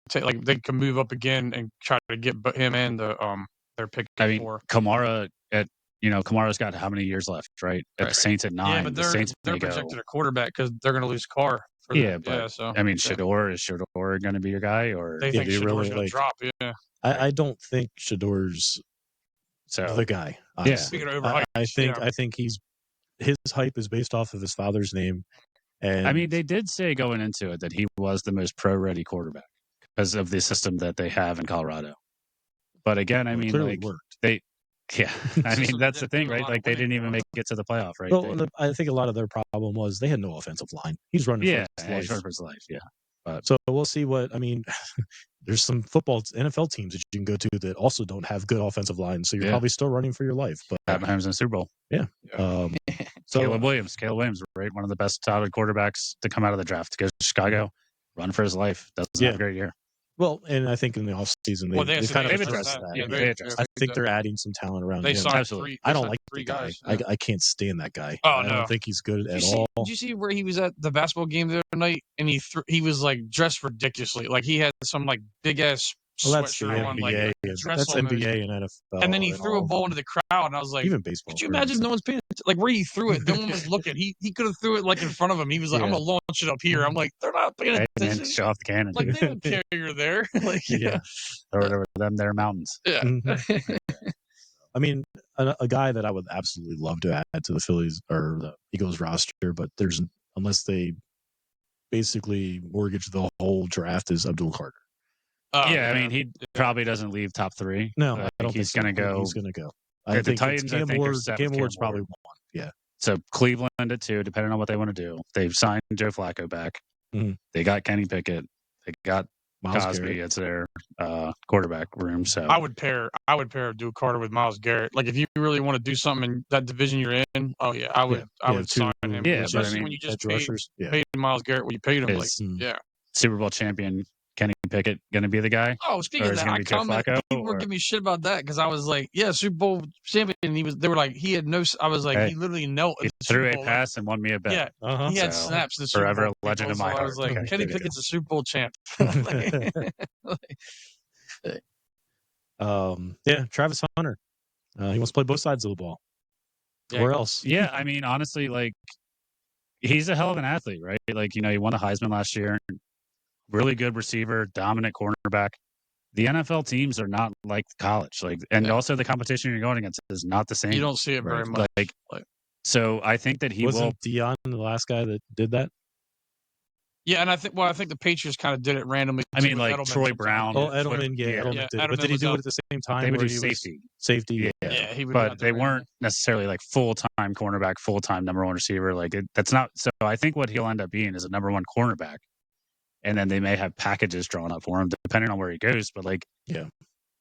take, like, they could move up again and try to get him and their pick. I mean, Kamara Kamara's got how many years left, right? At the Saints at 9. Yeah, but they're projected a quarterback because they're going to lose Carr. So I mean, is Shador going to be your guy, or they think Shador's going to drop? Yeah, I don't think Shador's the guy. Honestly. Yeah, speaking of overhyped, I think his hype is based off of his father's name. And I mean, they did say going into it that he was the most pro-ready quarterback because of the system that they have in Colorado. But again, I mean, like worked. I mean, that's the thing, right? Like, they didn't even make it to the playoff, right? Well, I think a lot of their problem was they had no offensive line. He's running for his life. Yeah. But, so we'll see there's some NFL teams that you can go to that also don't have good offensive lines. So you're probably still running for your life. But Pat Mahomes in the Super Bowl. Yeah. Caleb Williams, right? One of the best touted quarterbacks to come out of the draft. Goes to Chicago, run for his life. Doesn't have a great year. Well, and I think in the offseason they've kind of addressed that. Yeah, I think they're adding some talent around him. Absolutely. I don't like the guy. I can't stand that guy. Oh, I don't think he's good at all. Did you see where he was at the basketball game the other night? And he was like dressed ridiculously. Like he had some like big ass sweatshirt on. That's NBA and NFL. And then he threw a ball into the crowd, and I was like, even baseball. Could you imagine no one's paying like where he threw it, no one was looking. He could have threw it like in front of him. He was like, I'm gonna launch it up here. I'm like, they're not paying attention. Show off the cannon. Like they don't care you're there. Like throw it over them their mountains. Yeah. I mean, a guy that I would absolutely love to add to the Phillies or the Eagles roster, but unless they basically mortgage the whole draft, is Abdul Carter. I mean, he probably doesn't leave top 3. No, I don't think he's going to go. He's going to go. I think Titans, Cam Ward's probably 1. Yeah. So Cleveland at 2, depending on what they want to do. They've signed Joe Flacco back. Mm-hmm. They got Kenny Pickett. They got Myles Cosby. Garrett. It's their quarterback room. So I would pair Abdul Carter with Myles Garrett. Like if you really want to do something in that division you're in, I would sign him. Yeah, especially when you just paid Myles Garrett what you paid him. Super Bowl champion Kenny Pickett going to be the guy? Oh, speaking of that, people were giving me shit about that because I was like, yeah, Super Bowl champion. They were like, he had no. I was like, he literally knelt. He threw a pass and won me a bet. Yeah, he had snaps. The Super forever Bowl a legend in my heart. I was like, Kenny Pickett's a Super Bowl champ. Travis Hunter. He wants to play both sides of the ball. Where else? Yeah, I mean, honestly, like he's a hell of an athlete, right? Like, he won a Heisman last year. Really good receiver, dominant cornerback. The NFL teams are not like college. Also the competition you're going against is not the same. You don't see it very much. So I think that he wasn't Deion the last guy that did that. Yeah, and I think the Patriots kind of did it randomly. I mean, like Edelman Troy Brown. Oh, Edelman, Edelman did. But did he do it at the same time? They would do safety. Safety, yeah. He would, but they weren't necessarily like full-time cornerback, full-time number 1 receiver. That's not. So I think what he'll end up being is a number 1 cornerback, and then they may have packages drawn up for him depending on where he goes. But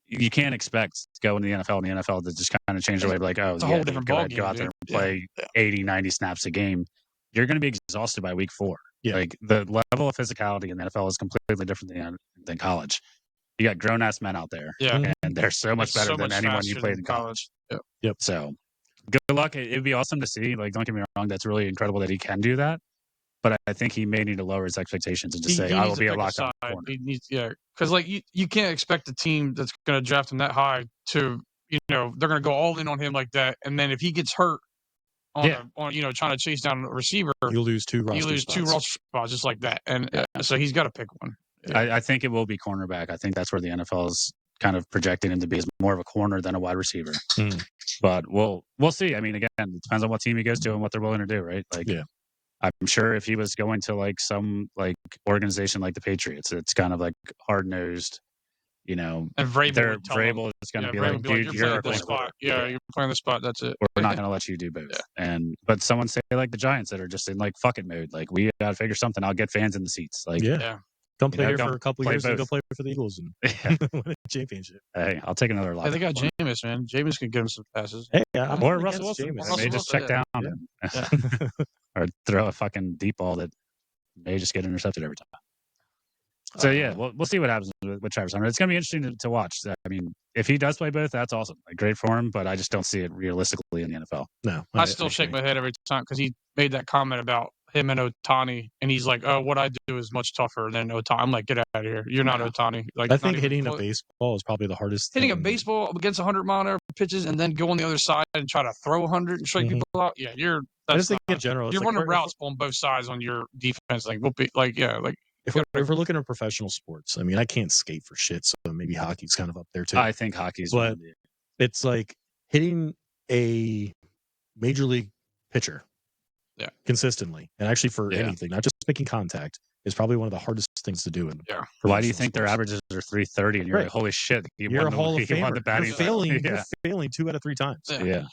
you can't expect to go into the NFL and the NFL to just kind of change the way. It's a whole different ball game. Go out there and play 80, 90 snaps a game. You're going to be exhausted by week 4. Yeah. The level of physicality in the NFL is completely different than college. You got grown ass men out there, and they're so much better than anyone you played in college. Yep. So, good luck. It'd be awesome to see. Don't get me wrong, that's really incredible that he can do that. But I think he may need to lower his expectations and just say, "I will be a lockdown corner." Because you can't expect a team that's going to draft him that high to they're going to go all in on him like that, and then if he gets hurt. Trying to chase down a receiver, you lose 2 roster spots just like that, and so he's got to pick one. I think it will be cornerback. I think that's where the NFL is kind of projecting him to be, as more of a corner than a wide receiver. But we'll see. I mean, again, it depends on what team he goes to and what they're willing to do, right? I'm sure if he was going to some organization like the Patriots, it's kind of hard nosed. And Vrabel is going to be like, dude, you're playing the spot. Yeah, you're playing the spot. That's it. We're not going to let you do both. Yeah. But someone say the Giants that are just in fuck it mode. We got to figure something. I'll get fans in the seats. Come play here for a couple years and go play for the Eagles and win a championship. Hey, I'll take another lot. They got Jameis, man. Jameis can get him some passes. Hey, or Russell Wilson. They just check down or throw a fucking deep ball that may just get intercepted every time. So we'll see what happens with Travis Hunter. It's going to be interesting to watch. I mean, if he does play both, that's awesome. Great for him, but I just don't see it realistically in the NFL. No, I still shake my head every time because he made that comment about him and Ohtani, and he's like, "Oh, what I do is much tougher than Ohtani." I'm like, "Get out of here! You're not Ohtani." I think hitting a baseball is probably the hardest. Hitting a baseball against 100-mile-an-hour pitches and then go on the other side and try to throw 100 and strike people out. Yeah, I just think in general, you're running routes on both sides on your defense. If we're looking at professional sports, I mean, I can't skate for shit, so maybe hockey's kind of up there too. I think hockey's, but it's like hitting a major league pitcher, consistently, and actually for anything, not just making contact, is probably one of the hardest things to do. Why do you think their averages are 330? And you're like, holy shit, you're a Hall of Famer. You're failing 2 out of 3 times. Yeah.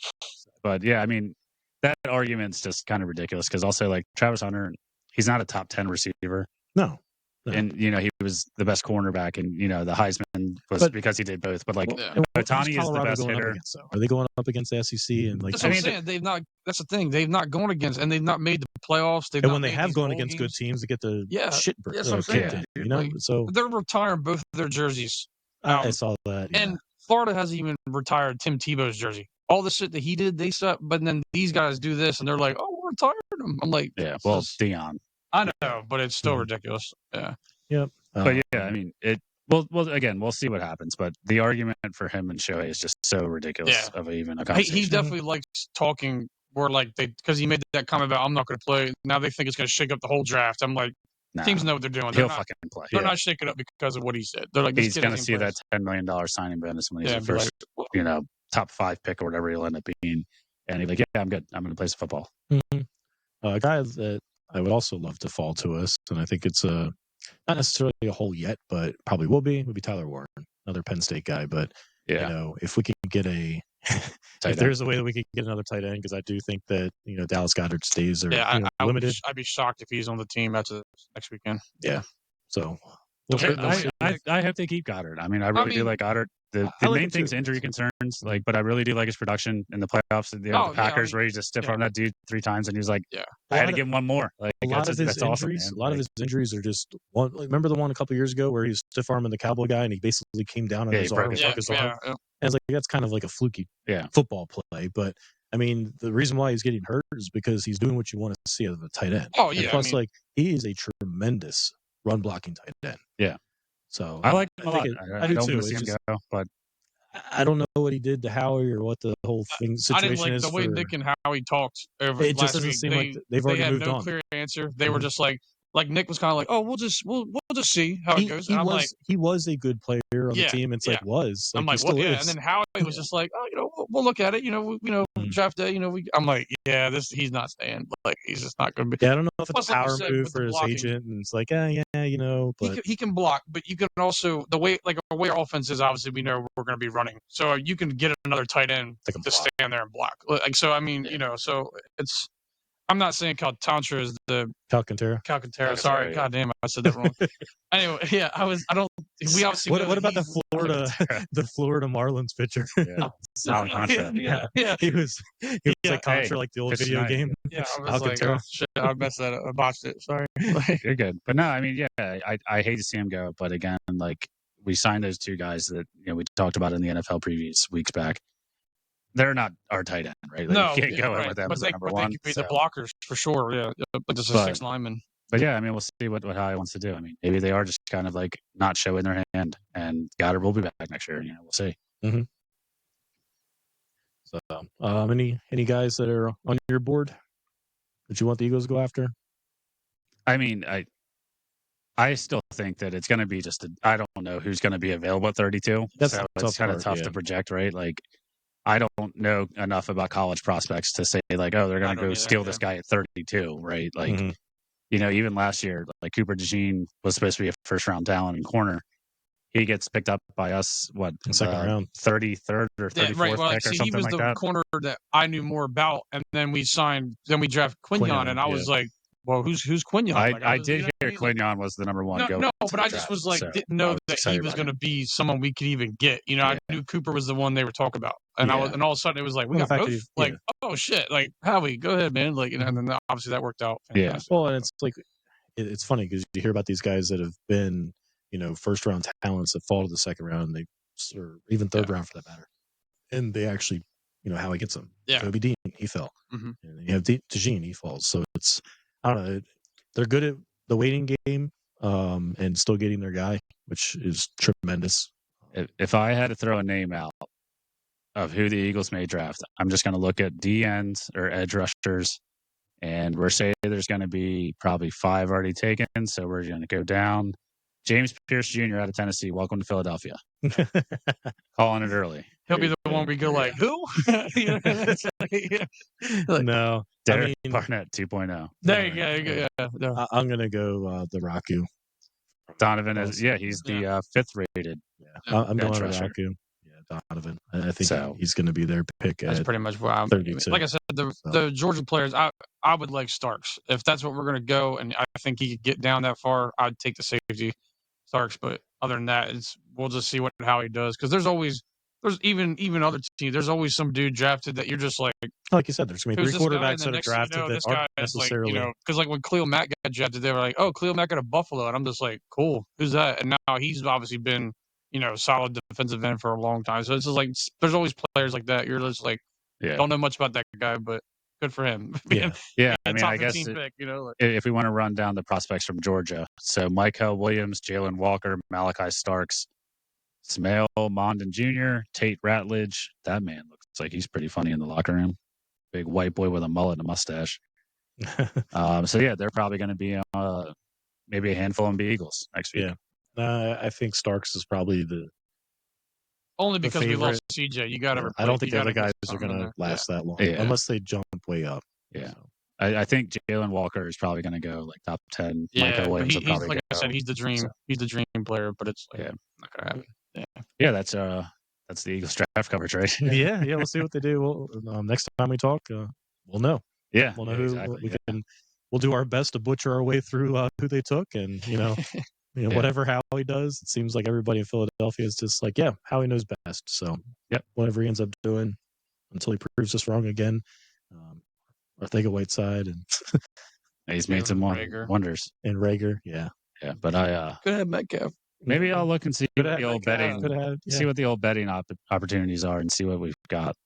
But I mean, that argument's just kind of ridiculous because also Travis Hunter, he's not a top 10 receiver. No. And he was the best cornerback, and the Heisman was because he did both. But Ohtani is the best hitter. Are they going up against the SEC? And that's what I'm saying. They've not. That's the thing. They've not gone against, and they've not made the playoffs. And when they have gone against good teams, they get the shit. That's what I'm saying. So they're retiring both of their jerseys. I saw that. Yeah. And Florida hasn't even retired Tim Tebow's jersey. All the shit that he did, they stopped. But then these guys do this, and they're like, "Oh, we're retiring him." I'm like, Deion. I know, but it's still ridiculous. Yeah. Yep. But I mean, Well, again, we'll see what happens. But the argument for him and Shohei is just so ridiculous of even a conversation. He definitely likes talking were like because he made that comment about I'm not going to play. Now they think it's going to shake up the whole draft. I'm like, teams know what they're doing. He'll fucking play. They're not shaking up because of what he said. They're like, this he's kid going to see plays. that $10 million signing bonus when he's the first, top 5 pick or whatever he'll end up being. And he's like, yeah, I'm good. I'm going to play some football. A guy that I would also love to fall to us, and I think it's not necessarily a hole yet, but probably would be Tyler Warren, another Penn State guy. But if we can get if there's a way that we could get another tight end, because I do think that Dallas Goedert stays are limited. I'd be shocked if he's on the team after next weekend. Yeah, so I hope they keep Goddard. I mean, I really do like Goddard. The main thing's injury concerns, but I really do like his production in the playoffs. The Packers where he just stiff armed that dude 3 times, and he was like, I had to give him one more. Like a lot of his injuries are just one. Remember the one a couple years ago where he was stiff arming the Cowboy guy, and he basically came down on his arm, broke his arm. And it's like that's kind of like a fluky football play, but. I mean, the reason why he's getting hurt is because he's doing what you want to see out of a tight end. Oh, yeah. And plus, he is a tremendous run blocking tight end. Yeah. So I like him a lot. I do don't too. see him go, but I don't know what he did to Howie or what the whole situation is. I didn't like the way Nick and Howie talked over it just last doesn't week. seem like they've already moved on. They had no clear answer. They were just like Nick was kind of like, oh, we'll just see how it goes. And he was a good player on the team. It's I'm like, still is. And then Howie was just like, oh, we'll look at it. Draft day. I'm like, he's not staying. Like, he's just not going to be. Yeah, I don't know if it's a power move for his agent, and it's like, but he can block, but you can also the way our offense is. Obviously, we know we're going to be running, so you can get another tight end to stand there and block. So I mean, so it's. I'm not saying Calcanterra is the Calcanterra. Sorry, yeah. God damn, I said that wrong. Anyway, yeah, I don't. We obviously. What about the Florida Marlins pitcher? Yeah. He was like Contra, like the old video game. Yeah, I was like, oh, shit, I messed that up. I botched it. Sorry. You're good, but no, I mean, I hate to see him go, but again, we signed those 2 guys that we talked about in the NFL previews weeks back. They're not our tight end, right? No, you can't go in with them but as number one. They could be the blockers for sure. Yeah, but just a 6 lineman. But yeah, I mean, we'll see what Howie wants to do. I mean, maybe they are just kind of not showing their hand, and Goddard will be back next year. We'll see. Mm-hmm. So, any guys that are on your board that you want the Eagles to go after? I mean, I still think that it's going to be I don't know who's going to be available at 32. It's kind of tough to project, right? I don't know enough about college prospects to say they're going to go steal this guy at 32, right? Even last year, Cooper DeJean was supposed to be a first-round talent in corner. He gets picked up by us, second round, 33rd or 34th pick or something like that. He was the corner that I knew more about, and then we draft Quignon, and I was like, well, who's Quignon? I did hear Quignon was the number one. No, but I just was didn't know that he was going to be someone we could even get. I knew Cooper was the one they were talking about, and all of a sudden it was we got both. Oh shit, Howie, go ahead, man. And then obviously that worked out. Fantastic. Yeah. Well, and it's it's funny because you hear about these guys that have been first round talents that fall to the second round, or even third round for that matter, and they actually Howie gets them. Yeah. Kobe Dean, he fell, and then you have DeJean, he falls. So it's. I don't know. They're good at the waiting game and still getting their guy, which is tremendous. If I had to throw a name out of who the Eagles may draft, I'm just going to look at DNs or edge rushers, and we're saying there's going to be probably 5 already taken, so we're going to go down. James Pierce Jr. out of Tennessee, welcome to Philadelphia. Calling it early. He'll be the one we go who? No. Derek Barnett 2.0. There you go. Yeah. No. I'm going to go the Raku. Donovan he's the 5th rated. Yeah. I'm going to Raku. Yeah, Donovan. I think he's going to be their pick. That's pretty much what I'm 32. Like I said, the Georgia players, I would like Starks. If that's what we're going to go, and I think he could get down that far, I'd take the safety Starks. But other than that, we'll just see how he does. Because there's even other teams. There's always some dude drafted that you're just like you said, there's going to be 3 quarterbacks that are drafted that aren't necessarily. Because when Khalil Mack got drafted, they were like, oh, Khalil Mack got a Buffalo. And I'm just like, cool. Who's that? And now he's obviously been, solid defensive end for a long time. So it's just there's always players like that. You're just don't know much about that guy, but good for him. Yeah. I mean, I guess if we want to run down the prospects from Georgia, so Michael Williams, Jalen Walker, Malachi Starks, Smail Mondon Jr., Tate Ratledge. That man looks like he's pretty funny in the locker room. big white boy with a mullet and a mustache. So yeah, they're probably going to be maybe a handful and be Eagles next week. Yeah, I think Starks is probably only because we lost CJ. You got to. I don't think the other guys are going to last that long unless they jump way up. Yeah. So. I think Jalen Walker is probably going to go like top 10. Yeah, Micah Williams will probably like I said, he's the dream. So. He's the dream player, but it's like, not going to happen. Yeah, that's the Eagles draft coverage, right? yeah. We'll see what they do. Next time we talk, we'll know. Yeah, we'll know who we can. We'll do our best to butcher our way through who they took, and whatever Howie does, it seems like everybody in Philadelphia is just like, Howie knows best. So whatever he ends up doing, until he proves us wrong again. Arthega-Whiteside and he's made some wonders. And Rager, but I could have Metcalf. Maybe I'll look and see what the old betting. See what the old betting opportunities are and see what we've got.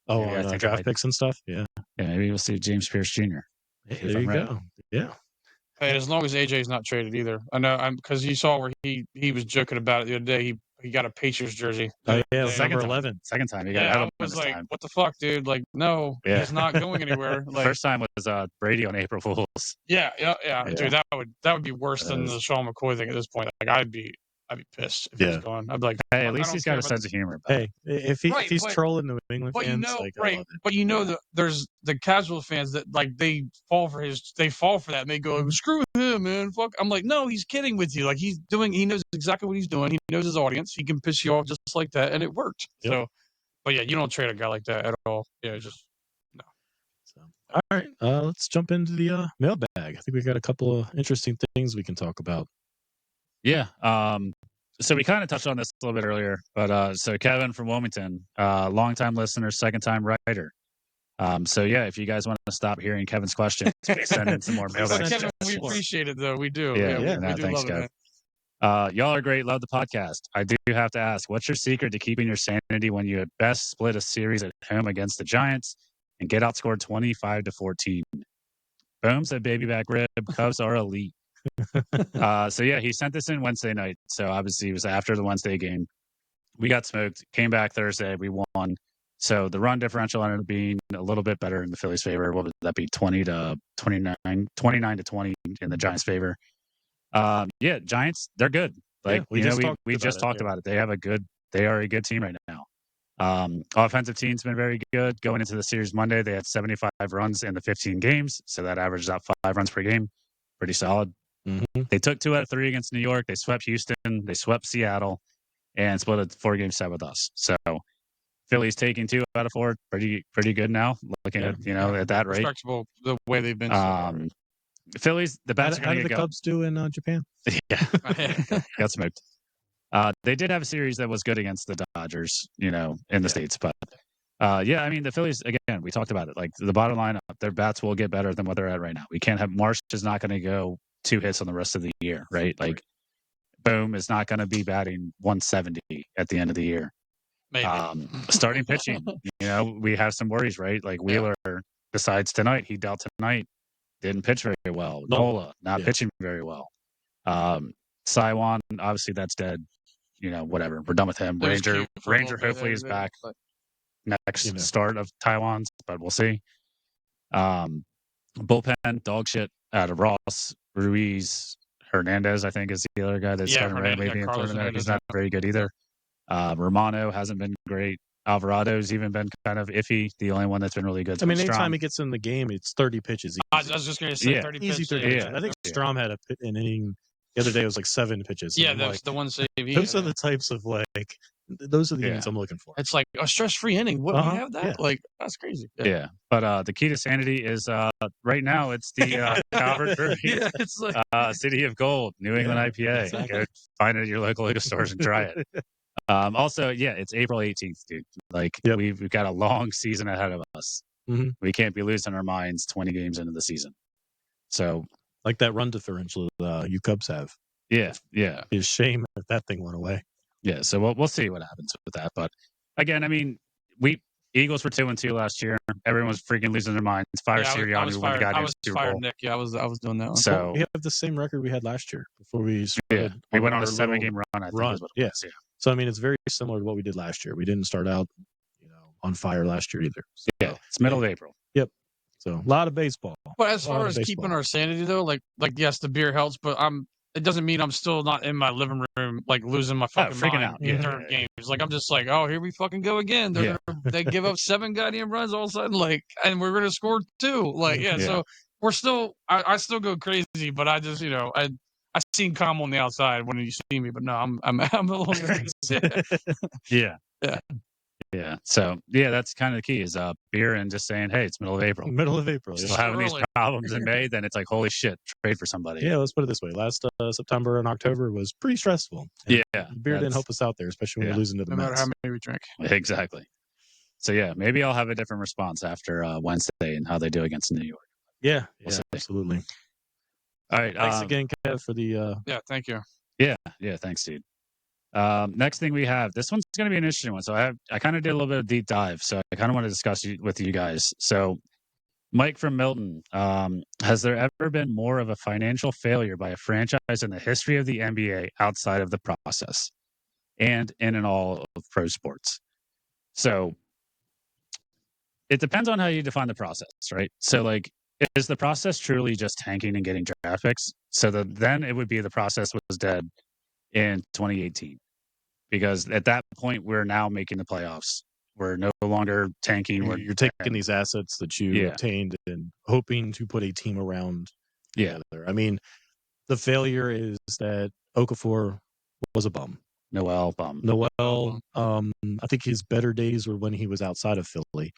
Oh, on draft picks and stuff. Yeah, maybe we'll see James Pierce Jr. Hey, there you go. Yeah. Hey, as long as AJ's not traded either. I know, because you saw where he was joking about it the other day. He got a Pacers jersey. Oh yeah, number 11. Second time he got. I was like, what the fuck, dude? Like, no, he's not going anywhere. Like, first time was Brady on April Fools. Yeah. Dude, that would be worse than the Sean McCoy thing at this point. Like, I'd be pissed if he's gone. I'd be like, hey, at least he's got a sense of humor. Hey, if he's trolling New England fans, but there's the casual fans that like they fall for that. And they go, screw him, man. Fuck. I'm like, no, he's kidding with you. Like he knows exactly what he's doing. He knows his audience. He can piss you off just like that, and it worked. Yep. So, but yeah, you don't trade a guy like that at all. Yeah, just no. So, all right, let's jump into the mailbag. I think we've got a couple of interesting things we can talk about. Yeah. So we kind of touched on this a little bit earlier, but so Kevin from Wilmington, longtime listener, second-time writer. So yeah, if you guys want to stop hearing Kevin's questions, send in some more mailbag. Kevin, we appreciate it though. We do. We do thanks, love it. Y'all are great. Love the podcast. I do have to ask, what's your secret to keeping your sanity when you at best split a series at home against the Giants and get outscored 25-14? Boom said baby back rib. Cubs are elite. So yeah, he sent this in Wednesday night. So obviously it was after the Wednesday game. We got smoked. Came back Thursday. We won. So the run differential ended up being a little bit better in the Phillies' favor. What would that be? 29-20 in the Giants' favor. Giants, they're good. Like we just talked about it. They are a good team right now. Offensive team's been very good. Going into the series Monday, they had 75 runs in the 15 games. So that averaged out 5 runs per game. Pretty solid. Mm-hmm. They took 2 out of 3 against New York. They swept Houston. They swept Seattle, and split a 4-game set with us. So Phillies taking 2 out of 4, pretty good now. Looking at at that rate, respectable the way they've been. Phillies, the bats are going to go. How did the Cubs do in Japan? Got smoked. They did have a series that was good against the Dodgers, in the States, but. I mean, the Phillies, again, we talked about it. Like, the bottom line, their bats will get better than what they're at right now. We can't have Marsh is not going to go 2 hits on the rest of the year, right? Like, Boom is not going to be batting 170 at the end of the year. Maybe. Starting pitching, we have some worries, right? Like, Wheeler, besides tonight, he dealt tonight, didn't pitch very well. Nola, not pitching very well. Saiwan, obviously, that's dead. Whatever. We're done with him. Ranger hopefully is back. Next start of Taiwan's, but we'll see. Bullpen, dog shit out of Ross, Ruiz, Hernandez, I think, is the other guy that's kind of maybe in tournament. He's not very good either. Romano hasn't been great. Alvarado's even been kind of iffy. The only one that's been really good. I mean, anytime he gets in the game, it's 30 pitches. I was just going to say 30 pitches. 30 pitches. I think Strom had an inning the other day. It was like 7 pitches. Yeah, that's the one save. Those are the types of those are the innings I'm looking for. It's like a stress-free inning. What we have that? Like, that's crazy. Yeah. But the key to sanity is right now it's the Calvert Brewery. It's like City of Gold, New England IPA. Exactly. Go find it at your local liquor stores and try it. Also, it's April 18th, dude. Like we've got a long season ahead of us. Mm-hmm. We can't be losing our minds 20 games into the season. So, like that run differential you Cubs have. Yeah. It's a shame if that thing went away. Yeah, so we'll see what happens with that. But again, I mean, Eagles were 2-2 last year. Everyone was freaking losing their minds. Sirianni when the guy I was fired, Nick. Yeah, I was doing that one. So we have the same record we had last year before we started. We went on a 7-game run. I think. Yes. So I mean, it's very similar to what we did last year. We didn't start out, on fire last year either. So, it's middle of April. So a lot of baseball. But as far as keeping our sanity, though, like yes, the beer helps, but it doesn't mean I'm still not in my living room, like losing my fucking mind out during games. Like I'm just like, oh, here we fucking go again. They give up 7 goddamn runs all of a sudden, like, and we're gonna score 2. Like, so we're still, I still go crazy, but I just, I seem calm on the outside when you see me, but no, I'm a little crazy. Yeah. Yeah. Yeah. So that's kind of the key is beer and just saying, hey, it's middle of April. Middle of April. Still having these problems in May, then it's like, holy shit, trade for somebody. Yeah, let's put it this way. Last September and October was pretty stressful. And beer didn't help us out there, especially when we're losing to the Mets. No matter how many we drink. Exactly. So maybe I'll have a different response after Wednesday and how they do against New York. Yeah, absolutely. All right. Thanks again, Kev, for the. Yeah, thank you. Yeah, thanks, dude. Next thing we have, this one's going to be an interesting one. So I kind of did a little bit of deep dive. So I kind of want to discuss with you guys. So Mike from Milton, has there ever been more of a financial failure by a franchise in the history of the NBA outside of the process and in all of pro sports? So it depends on how you define the process, right? So like, is the process truly just tanking and getting draft picks? So then it would be the process was dead in 2018. Because at that point, we're now making the playoffs. We're no longer tanking. You're taking these assets that you obtained and hoping to put a team around together. I mean, the failure is that Okafor was a bum. Noel, bum. Noel, I think his better days were when he was outside of Philly.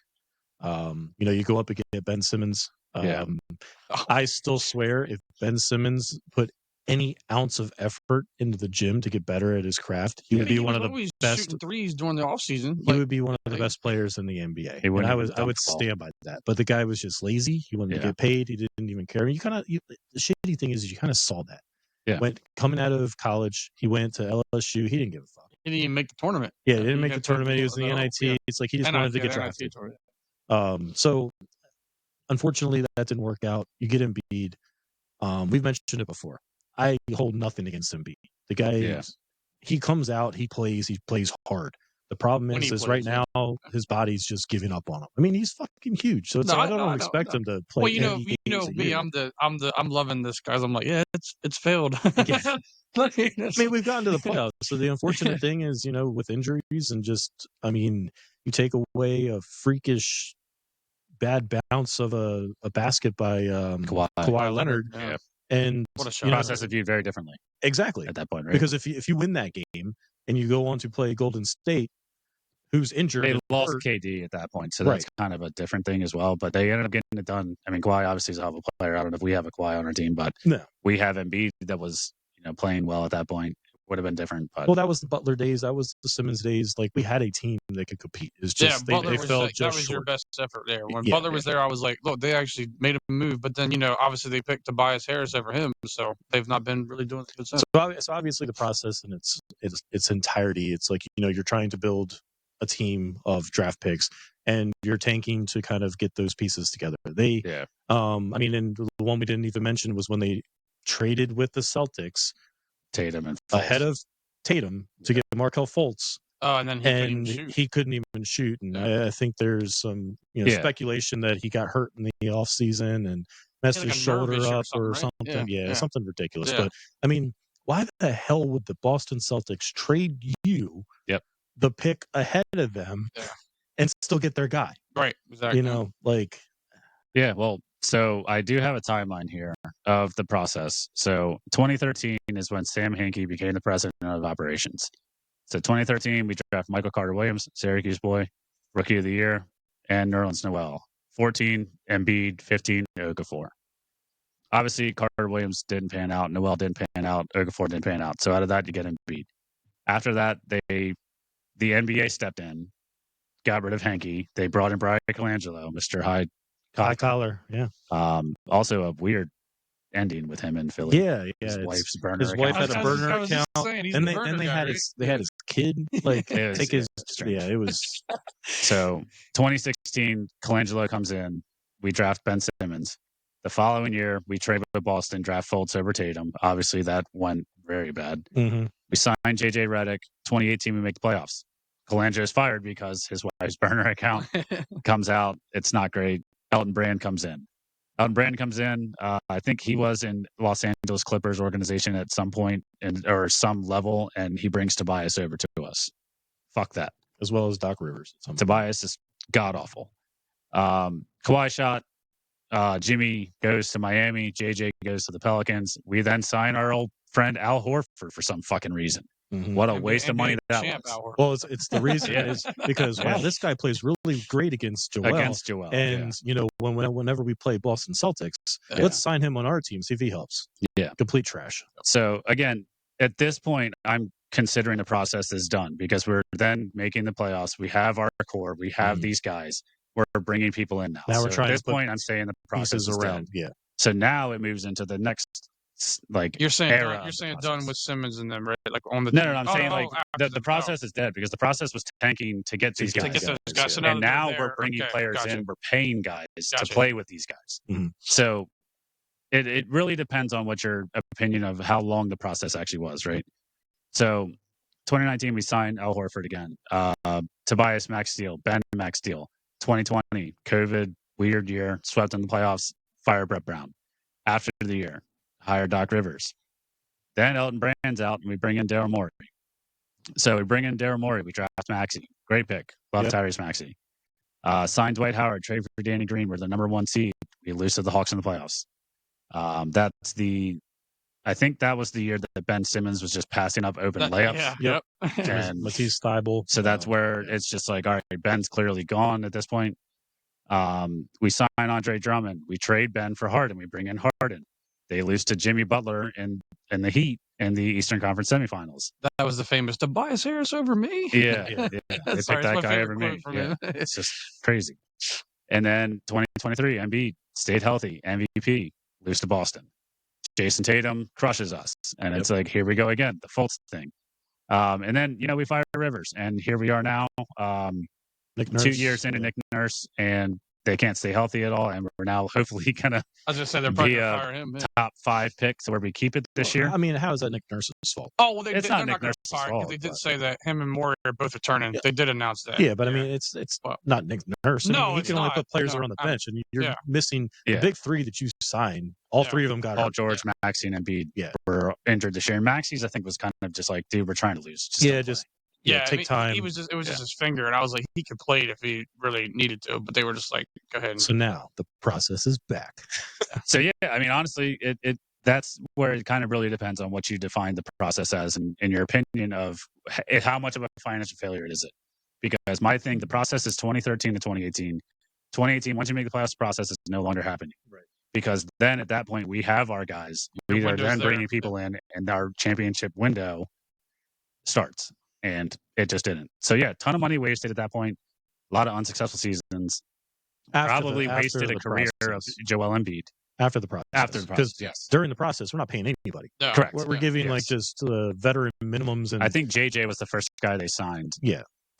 You go up against Ben Simmons. I still swear if Ben Simmons put any ounce of effort into the gym to get better at his craft, he would be one of the best shooting threes during the offseason. He would be one of the best players in the NBA. And I would stand by that. But the guy was just lazy. He wanted to get paid. He didn't even care. The shitty thing is you kind of saw that. Yeah. Coming out of college, he went to LSU. He didn't give a fuck. He didn't even make the tournament. Yeah, he didn't make the tournament. He was in the NIT. Yeah. It's like he just wanted to get drafted. So unfortunately, that didn't work out. You get Embiid. We've mentioned it before. I hold nothing against Embiid. The guy, he comes out, he plays hard. The problem is right now his body's just giving up on him. I mean, he's fucking huge, so I don't expect him to play. Well, me, I'm loving this, guys. I'm like, it's failed. I mean, we've gotten to the playoffs. So the unfortunate thing is, with injuries and you take away a freakish bad bounce of a basket by Kawhi Leonard. Yeah. And what a process is viewed very differently. Exactly. At that point, right? Because if you win that game and you go on to play Golden State, who's injured, they lost KD at that point, so that's kind of a different thing as well. But they ended up getting it done. I mean, Kawhi obviously is a hell of a player. I don't know if we have a Kawhi on our team, but we have Embiid that was playing well at that point. Would have been different. But well, that was the Butler days. That was the Simmons days. Like we had a team that could compete. It's just they fell just that was short. Your best effort there. When Butler was there, I was like, look, they actually made a move, but then obviously they picked Tobias Harris over him, so they've not been really doing good stuff. So obviously the process in its entirety, it's like you're trying to build a team of draft picks, and you're tanking to kind of get those pieces together. And the one we didn't even mention was when they traded with the Celtics. Tatum and ahead of Tatum to get Markelle Fultz. And then he couldn't even shoot. And I think there's some speculation that he got hurt in the offseason and messed his shoulder up or something. Right? Something ridiculous. But I mean, why the hell would the Boston Celtics trade you the pick ahead of them and still get their guy? Right. Exactly. Well, so I do have a timeline here of the process. So 2013 is when Sam Hinkie became the president of operations. So 2013, we draft Michael Carter-Williams, Syracuse boy, rookie of the year, and Nerlens Noel. 14, Embiid. 15, Okafor. Obviously, Carter-Williams didn't pan out. Noel didn't pan out. Okafor didn't pan out. So out of that, you get Embiid. After that, the NBA stepped in, got rid of Hinkie. They brought in Brian Colangelo, Mr. High collar, yeah. Also a weird ending with him in Philly. Yeah. His wife's burner. His wife had a burner account, and they had his kid take his. Yeah, it was. So 2016, Colangelo comes in. We draft Ben Simmons. The following year, we trade with Boston, draft Fultz over Tatum. Obviously, that went very bad. Mm-hmm. We signed JJ Redick. 2018, we make the playoffs. Colangelo is fired because his wife's burner account comes out. It's not great. Elton Brand comes in. I think he was in Los Angeles Clippers organization at some point or some level, and he brings Tobias over to us. Fuck that. As well as Doc Rivers. Tobias is god awful. Kawhi shot. Jimmy goes to Miami. JJ goes to the Pelicans. We then sign our old friend Al Horford for some fucking reason. Mm-hmm. What a waste of money that was. Well, it's the reason is because wow, this guy plays really great against Joel. And you know, whenever we play Boston Celtics, let's sign him on our team, see if he helps. Yeah, complete trash. So again, at this point, I'm considering the process is done because we're then making the playoffs. We have our core. We have these guys. We're bringing people in now. Now so we're trying at this to put point, I'm saying the process is around. Dead. Yeah. So now it moves into the next you're saying era. You're saying done with Simmons and them, right? Like on the no, I'm saying like the process is dead because the process was tanking to get these guys. So and now we're bringing players in. We're paying guys to play with these guys. Mm-hmm. So it really depends on what your opinion of how long the process actually was, right? So 2019, we signed Al Horford again. Tobias Max Steele, Ben Max Steele. 2020, COVID, weird year, swept in the playoffs, fire Brett Brown. After the year, hire Doc Rivers. Then Elton Brand's out, and we bring in Daryl Morey. So we bring in Daryl Morey. We draft Maxey. Great pick. Love Tyrese Maxey. Signed Dwight Howard. Trade for Danny Green. We're the number 1 seed. We lose to the Hawks in the playoffs. I think that was the year that Ben Simmons was just passing up open layups. Yep. And Matisse Thybulle. So that's where it's just like, all right, Ben's clearly gone at this point. We sign Andre Drummond. We trade Ben for Harden. We bring in Harden. They lose to Jimmy Butler in the Heat in the Eastern Conference semifinals. That was the famous Tobias Harris over me. Yeah. They picked that guy over me. Yeah. It's just crazy. And then 2023, Embiid stayed healthy, MVP, lose to Boston. Jason Tatum crushes us. And it's like, here we go again, the Fultz thing. And then, we fire Rivers. And here we are now, Nick Nurse, 2 years into Nick Nurse, and they can't stay healthy at all. And we're now hopefully going to be a top 5 pick, so where we keep it this year. I mean, how is that Nick Nurse's fault? Oh, well, it's not Nick Nurse's fault. They did say that him and Morey are both returning. Yeah. They did announce that. Yeah, but I mean, it's not Nick Nurse. No, he can only put players around the bench, and you're missing the big 3 that you signed. All 3 of them got Paul George, Maxey, and Embiid were injured this year. And Maxey's, I think, was kind of just like, dude, we're trying to lose. Take time. It was just his finger, and I was like, he could play it if he really needed to, but they were just like, go ahead. So now the process is back. So I mean, honestly, that's where it kind of really depends on what you define the process as, and in your opinion of how much of a financial failure is it. Because my thing, the process is 2013 to 2018. 2018, once you make the playoffs, process is no longer happening. Right. Because then at that point, we have our guys. We are then bringing people in, and our championship window starts. And it just didn't. So, ton of money wasted at that point. A lot of unsuccessful seasons. Probably wasted a career of Joel Embiid. After the process. Because during the process, we're not paying anybody. No. Correct. We're giving just veteran minimums. And I think JJ was the first guy they signed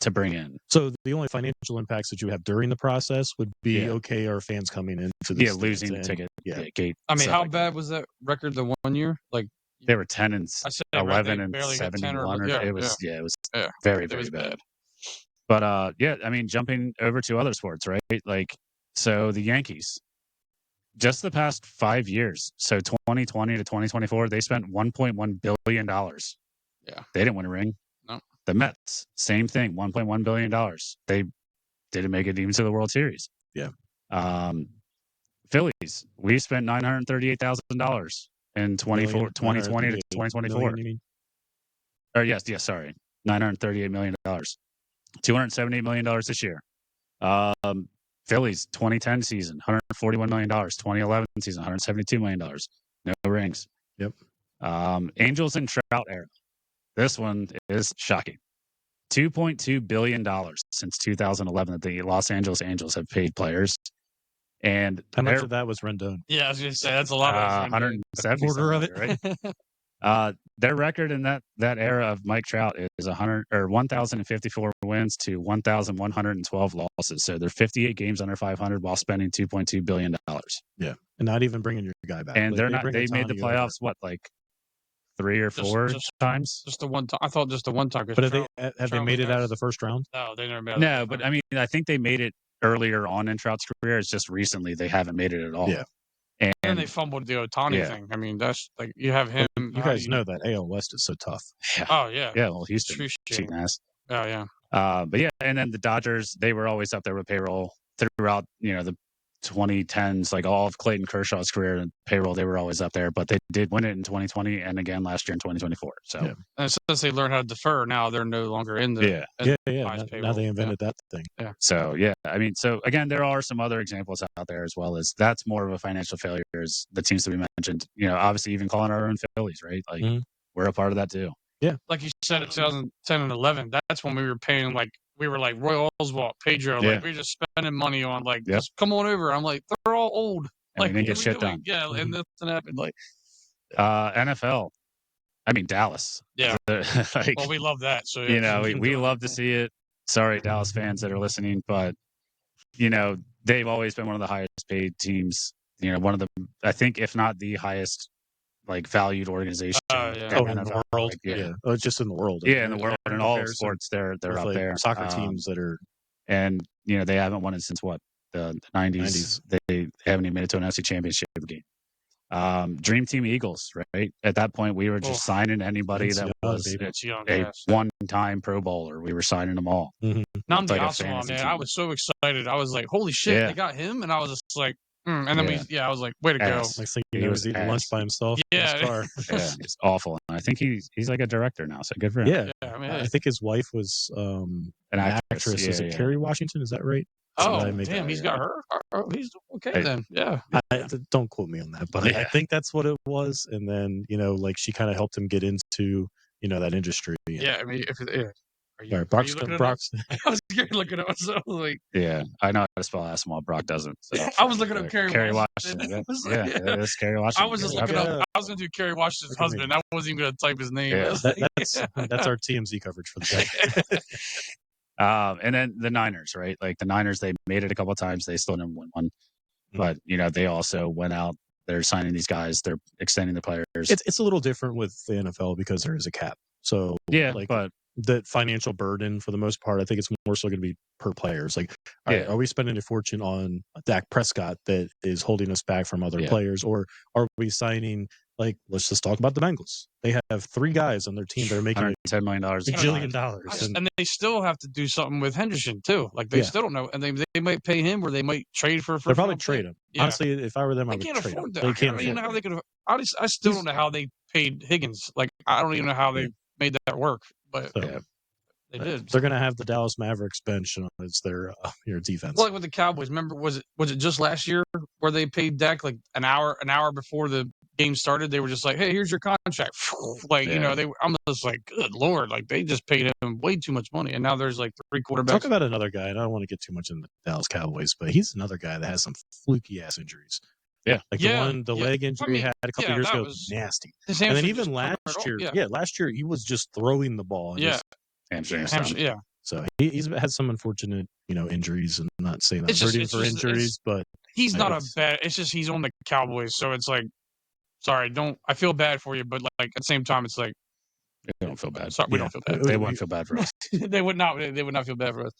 to bring in. So the only financial impacts that you have during the process would be, our fans coming in to the losing the ticket gate. I mean, how bad was that record the 1 year? Like, they were 10 and 11 and 71. It was very, very bad. But I mean, jumping over to other sports, right? Like, so the Yankees, just the past 5 years, so 2020 to 2024, they spent $1.1 billion. Yeah, they didn't win a ring. No. The Mets, same thing, $1.1 billion. They didn't make it even to the World Series. Yeah. Phillies, we spent $938,000. In 2020 to 2024. Million, or sorry. $938 million. $278 million this year. Phillies, 2010 season, $141 million. 2011 season, $172 million. No rings. Yep. Angels and Trout era. This one is shocking. $2.2 billion since 2011 that the Los Angeles Angels have paid players. And how much of that was Rendon? Yeah, I was going to say that's a lot. 170 quarter of it, right? Their record in that era of Mike Trout is 1,054 wins to 1,112 losses. So they're 58 games under 500 while spending $2.2 billion. Yeah, and not even bringing your guy back. And they're not. They made the playoffs. What, like 3 or 4 times? Just the one time. I thought just the one time. But have they made it out of the first round? No, they never made it. No, but I mean, I think they made it earlier on in Trout's career. It's just recently they haven't made it at all. Yeah. And then they fumbled the Ohtani thing. I mean, that's like you have him. You guys know that AL West is so tough. Yeah. Oh yeah. Yeah. Well, Houston, cheap ass. Oh yeah. But yeah, and then the Dodgers, they were always up there with payroll throughout, the 2010s, like all of Clayton Kershaw's career and payroll, they were always up there. But they did win it in 2020 and again last year in 2024. So and since they learned how to defer, now they're no longer in the Now they invented that thing. Yeah. So yeah, I mean, so again, there are some other examples out there as well as that's more of a financial failure as the teams that we mentioned. Obviously even calling our own Phillies, right? Like we're a part of that too. Yeah, like you said, in 2010 and 11, that's when we were paying we were like Roy Oswalt, Pedro, we were just spending money on just come on over. I'm like, they're all old. And we didn't get shit done. Yeah, and nothing happened. Like NFL, I mean Dallas. Yeah, well, we love that. So we love to see it. Sorry, Dallas fans that are listening, but they've always been one of the highest paid teams. One of the, I think, if not the highest, valued organization. In the world. It's just in the world. Yeah, in the world, in all of sports, they're up there. Soccer teams that are, and they haven't won it since what, the 90s. They haven't even made it to an NFC Championship game. Dream Team Eagles, right? At that point, we were just signing anybody that was a one-time Pro Bowler. We were signing them all. Now I'm the awesome one, man. I was so excited. I was like, "Holy shit, they got him!" And I was just like, and then I was like, "Way to go!" Next thing he was eating lunch by himself. Yeah, in his car. It's awful. I think he's like a director now, so good for him. Yeah, I think his wife was an actress. Is it Kerry Washington? Is that right? Oh, damn, he's got her. Oh, he's okay then. Yeah. Don't quote me on that, but I think that's what it was. And then, she kind of helped him get into, that industry. Yeah, I mean, Brock's. I was looking at myself like. Yeah, I know how to spell Asimov. Brock doesn't. So. I was looking up Kerry Washington. It's Kerry Washington. I was just looking up. I was going to do Kerry Washington's husband. I wasn't even going to type his name. Yeah, that's our TMZ coverage for the day. And then the Niners, right? Like the Niners, they made it a couple of times. They still didn't win one. But, they also went out. They're signing these guys. They're extending the players. It's a little different with the NFL because there is a cap. So, but the financial burden, for the most part, I think it's more so going to be per players. Like, are we spending a fortune on Dak Prescott that is holding us back from other players? Or are we signing, let's just talk about the Bengals. They have 3 guys on their team that are making $10 million. $1 billion. And they still have to do something with Henderson, too. Like, they still don't know. And they might pay him or they might trade for They'll probably trade him. Yeah. Honestly, if I were them, I would trade him. They can't afford how they could. I still don't know how they paid Higgins. Like, I don't even know how they made that work. But they did. They're going to have the Dallas Mavericks bench as their defense. Well, like with the Cowboys, remember, was it just last year where they paid Dak like an hour before the game started? They were just like, "Hey, here's your contract." I'm just like, "Good Lord!" Like they just paid him way too much money, and now there's like 3 quarterbacks. Talk about another guy, and I don't want to get too much into the Dallas Cowboys, but he's another guy that has some fluky ass injuries. Yeah, like the leg injury he had a couple years ago was nasty. And then even last year he was just throwing the ball. Hamstring. So he's had some unfortunate, injuries, and I'm not saying I'm hurting for injuries, but he's not a bad. It's just he's on the Cowboys, so it's like, sorry, I feel bad for you, but like at the same time, it's like they don't feel bad. Sorry, we don't feel bad. They wouldn't feel bad for us. They would not feel bad for us.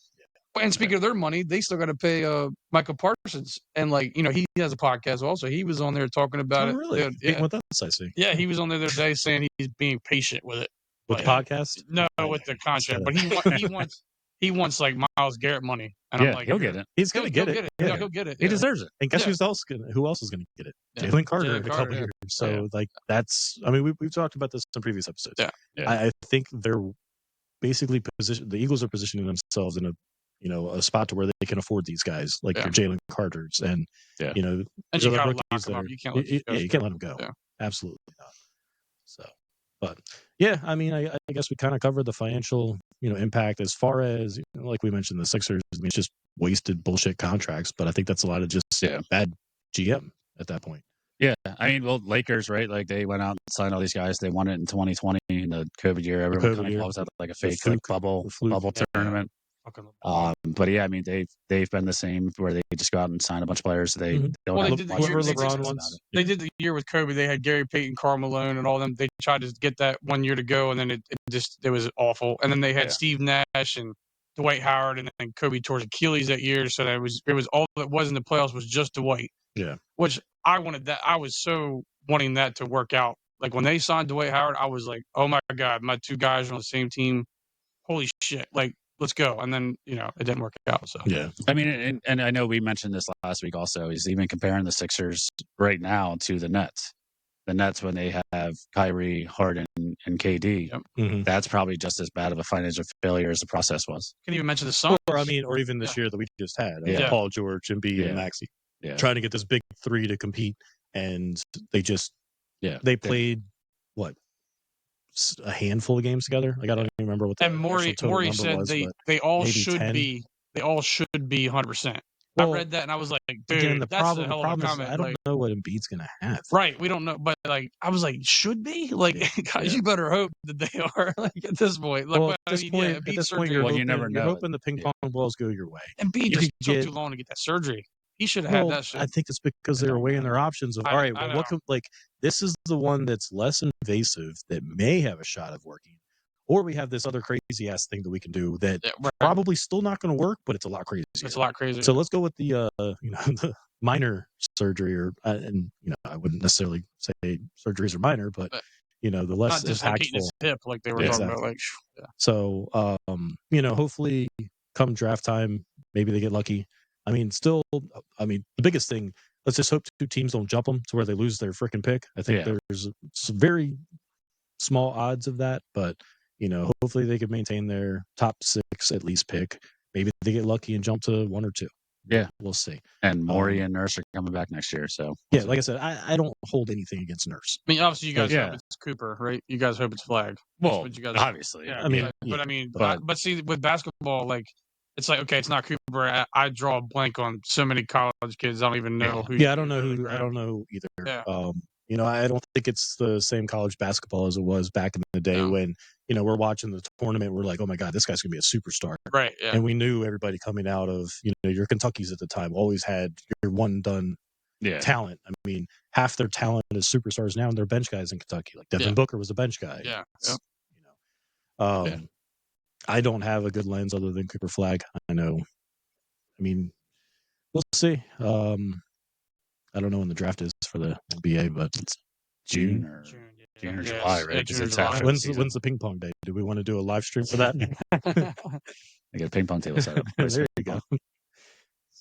And speaking of their money, they still got to pay Michael Parsons, and he has a podcast also. He was on there talking about it. Really? With us, I see. Yeah, he was on there the other day saying he's being patient with it. With the podcast? No, with the contract. But he wants like Myles Garrett money. And I'm like, he'll get it. He's gonna get it. Yeah, he'll get it. He deserves it. And guess who else is gonna get it? Jalen Carter in a couple years. So that's. I mean, we've talked about this in previous episodes. Yeah. I think they're basically the Eagles are positioning themselves in a spot to where they can afford these guys like your Jalen Carters and and you gotta lock them up. You can't let them go. Yeah. Absolutely not. So. But I mean, I guess we kind of covered the financial, impact as far as like we mentioned the Sixers. I mean, it's just wasted bullshit contracts. But I think that's a lot of just bad GM at that point. Yeah, I mean, well, Lakers, right? Like they went out and signed all these guys. They won it in 2020 in the COVID year. Everyone kind of calls that like a fake bubble tournament. But I mean, they've been the same where they just go out and sign a bunch of players. They don't have LeBron ones. They did the year with Kobe. They had Gary Payton, Karl Malone, and all them. They tried to get that 1 year to go, and then it was awful. And then they had Steve Nash and Dwight Howard, and then Kobe tore his Achilles that year. So that it was all that was in the playoffs was just Dwight. Yeah. Which I wanted that. I was so wanting that to work out. Like when they signed Dwight Howard, I was like, oh my God, my two guys are on the same team. Holy shit. Like, let's go. And then, it didn't work out. So, Yeah. I mean, and I know we mentioned this last week also, is even comparing the Sixers right now to the Nets. The Nets, when they have Kyrie, Harden, and KD, that's probably just as bad of a financial failure as the process was. Can't even mention the Suns. Or even this year that we just had. Paul George, Embiid, and Maxey. Yeah. Trying to get this big three to compete. And they just, they played, a handful of games together. Like I don't even remember what the Maury said was, they all should 10. be 100%. I read that and I was like, dude, again, the that's problem, a hell of a comment. I don't know what Embiid's gonna have. Right, we don't know, but like I was like, should be like, guys, you better hope that they are like at this point. Like, at this point, you're hoping, you never know. You're hoping the ping pong balls go your way. Embiid just took too long to get that surgery. He should have had that shit. I think it's because they were weighing their options of, all right, well, what could, this is the one that's less invasive that may have a shot of working. Or we have this other crazy ass thing that we can do that probably still not going to work, but it's a lot crazier. It's a lot crazier. So let's go with the the minor surgery, or and I wouldn't necessarily say surgeries are minor, but the less not just impactful. Like his hip, like they were talking about. Like, so hopefully come draft time, maybe they get lucky. I mean, the biggest thing, let's just hope two teams don't jump them to where they lose their freaking pick. I think there's some very small odds of that, but hopefully they could maintain their top 6 at least pick. Maybe they get lucky and jump to 1 or 2. Yeah, we'll see. And Maury and Nurse are coming back next year, so like I said, I don't hold anything against Nurse. I mean, obviously you guys hope it's Cooper, right? You guys hope it's Flag. Well, you guys obviously. But see, with basketball, like it's like, okay, it's not Cooper. I draw a blank on so many college kids. I don't even know who. Yeah, I don't know who. I don't know either. Yeah. I don't think it's the same college basketball as it was back in the day when, we're watching the tournament. We're like, oh my God, this guy's going to be a superstar. Right. Yeah. And we knew everybody coming out of, your Kentuckys at the time always had your one done talent. I mean, half their talent is superstars now and they're bench guys in Kentucky. Like Devin Booker was a bench guy. Yeah. I don't have a good lens other than Cooper Flag. I know. I mean, we'll see. I don't know when the draft is for the NBA, but it's June or July, right? June or July. When's the ping pong day? Do we want to do a live stream for that? I get a ping pong table set up. There you go.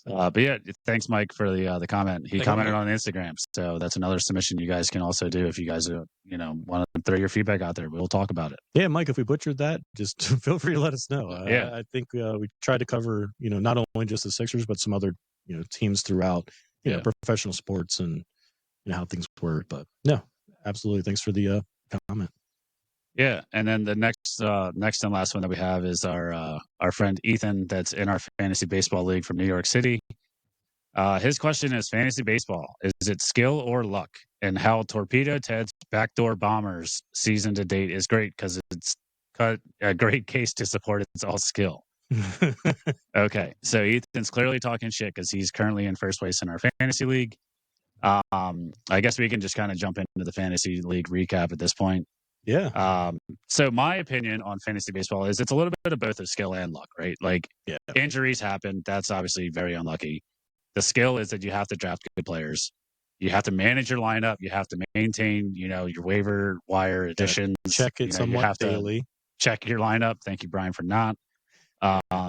But yeah, thanks, Mike, for the comment. He commented on Instagram, so that's another submission you guys can also do if you guys want to throw your feedback out there. We'll talk about it. Yeah, Mike, if we butchered that, just feel free to let us know. I think we tried to cover not only just the Sixers but some other teams throughout professional sports and how things work. But no, absolutely. Thanks for the comment. Yeah, and then the next and last one that we have is our friend Ethan, that's in our fantasy baseball league from New York City. His question is: fantasy baseball, is it skill or luck? And how Torpedo Ted's backdoor bombers season to date is great because it's a great case to support it's all skill. Okay, so Ethan's clearly talking shit because he's currently in first place in our fantasy league. I guess we can just kind of jump into the fantasy league recap at this point. Yeah. So my opinion on fantasy baseball is it's a little bit of both of skill and luck, right? Like injuries happen. That's obviously very unlucky. The skill is that you have to draft good players. You have to manage your lineup. You have to maintain, your waiver wire additions. Check it somewhat you have daily. To check your lineup. Thank you, Brian, for not.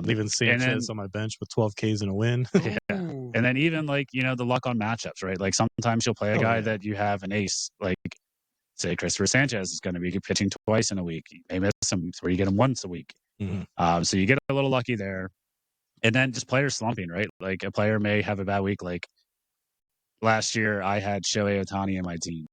Leaving Sanchez on my bench with 12 Ks and a win. Yeah. And then even the luck on matchups, right? Like sometimes you'll play a guy that you have an ace, like say Christopher Sanchez is going to be pitching twice in a week. You may miss him where you get him once a week. Mm-hmm. So you get a little lucky there. And then just players slumping, right? Like a player may have a bad week. Like last year, I had Shohei Ohtani in my team.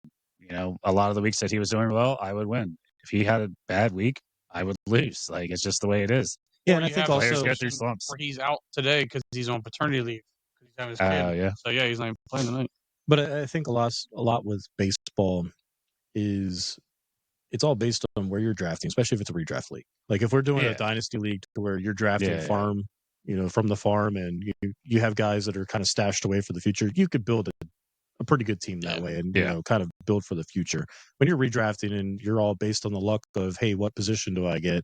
A lot of the weeks that he was doing well, I would win. If he had a bad week, I would lose. Like it's just the way it is. Yeah, and I think players also get through slumps. Where he's out today because he's on paternity leave. He's having his kid. Yeah. So he's not even playing tonight. But I think a lot with baseball is it's all based on where you're drafting, especially if it's a redraft league. Like if we're doing a dynasty league to where you're drafting farm, from the farm, and you have guys that are kind of stashed away for the future, you could build a pretty good team that way and kind of build for the future. When you're redrafting and you're all based on the luck of, hey, what position do I get?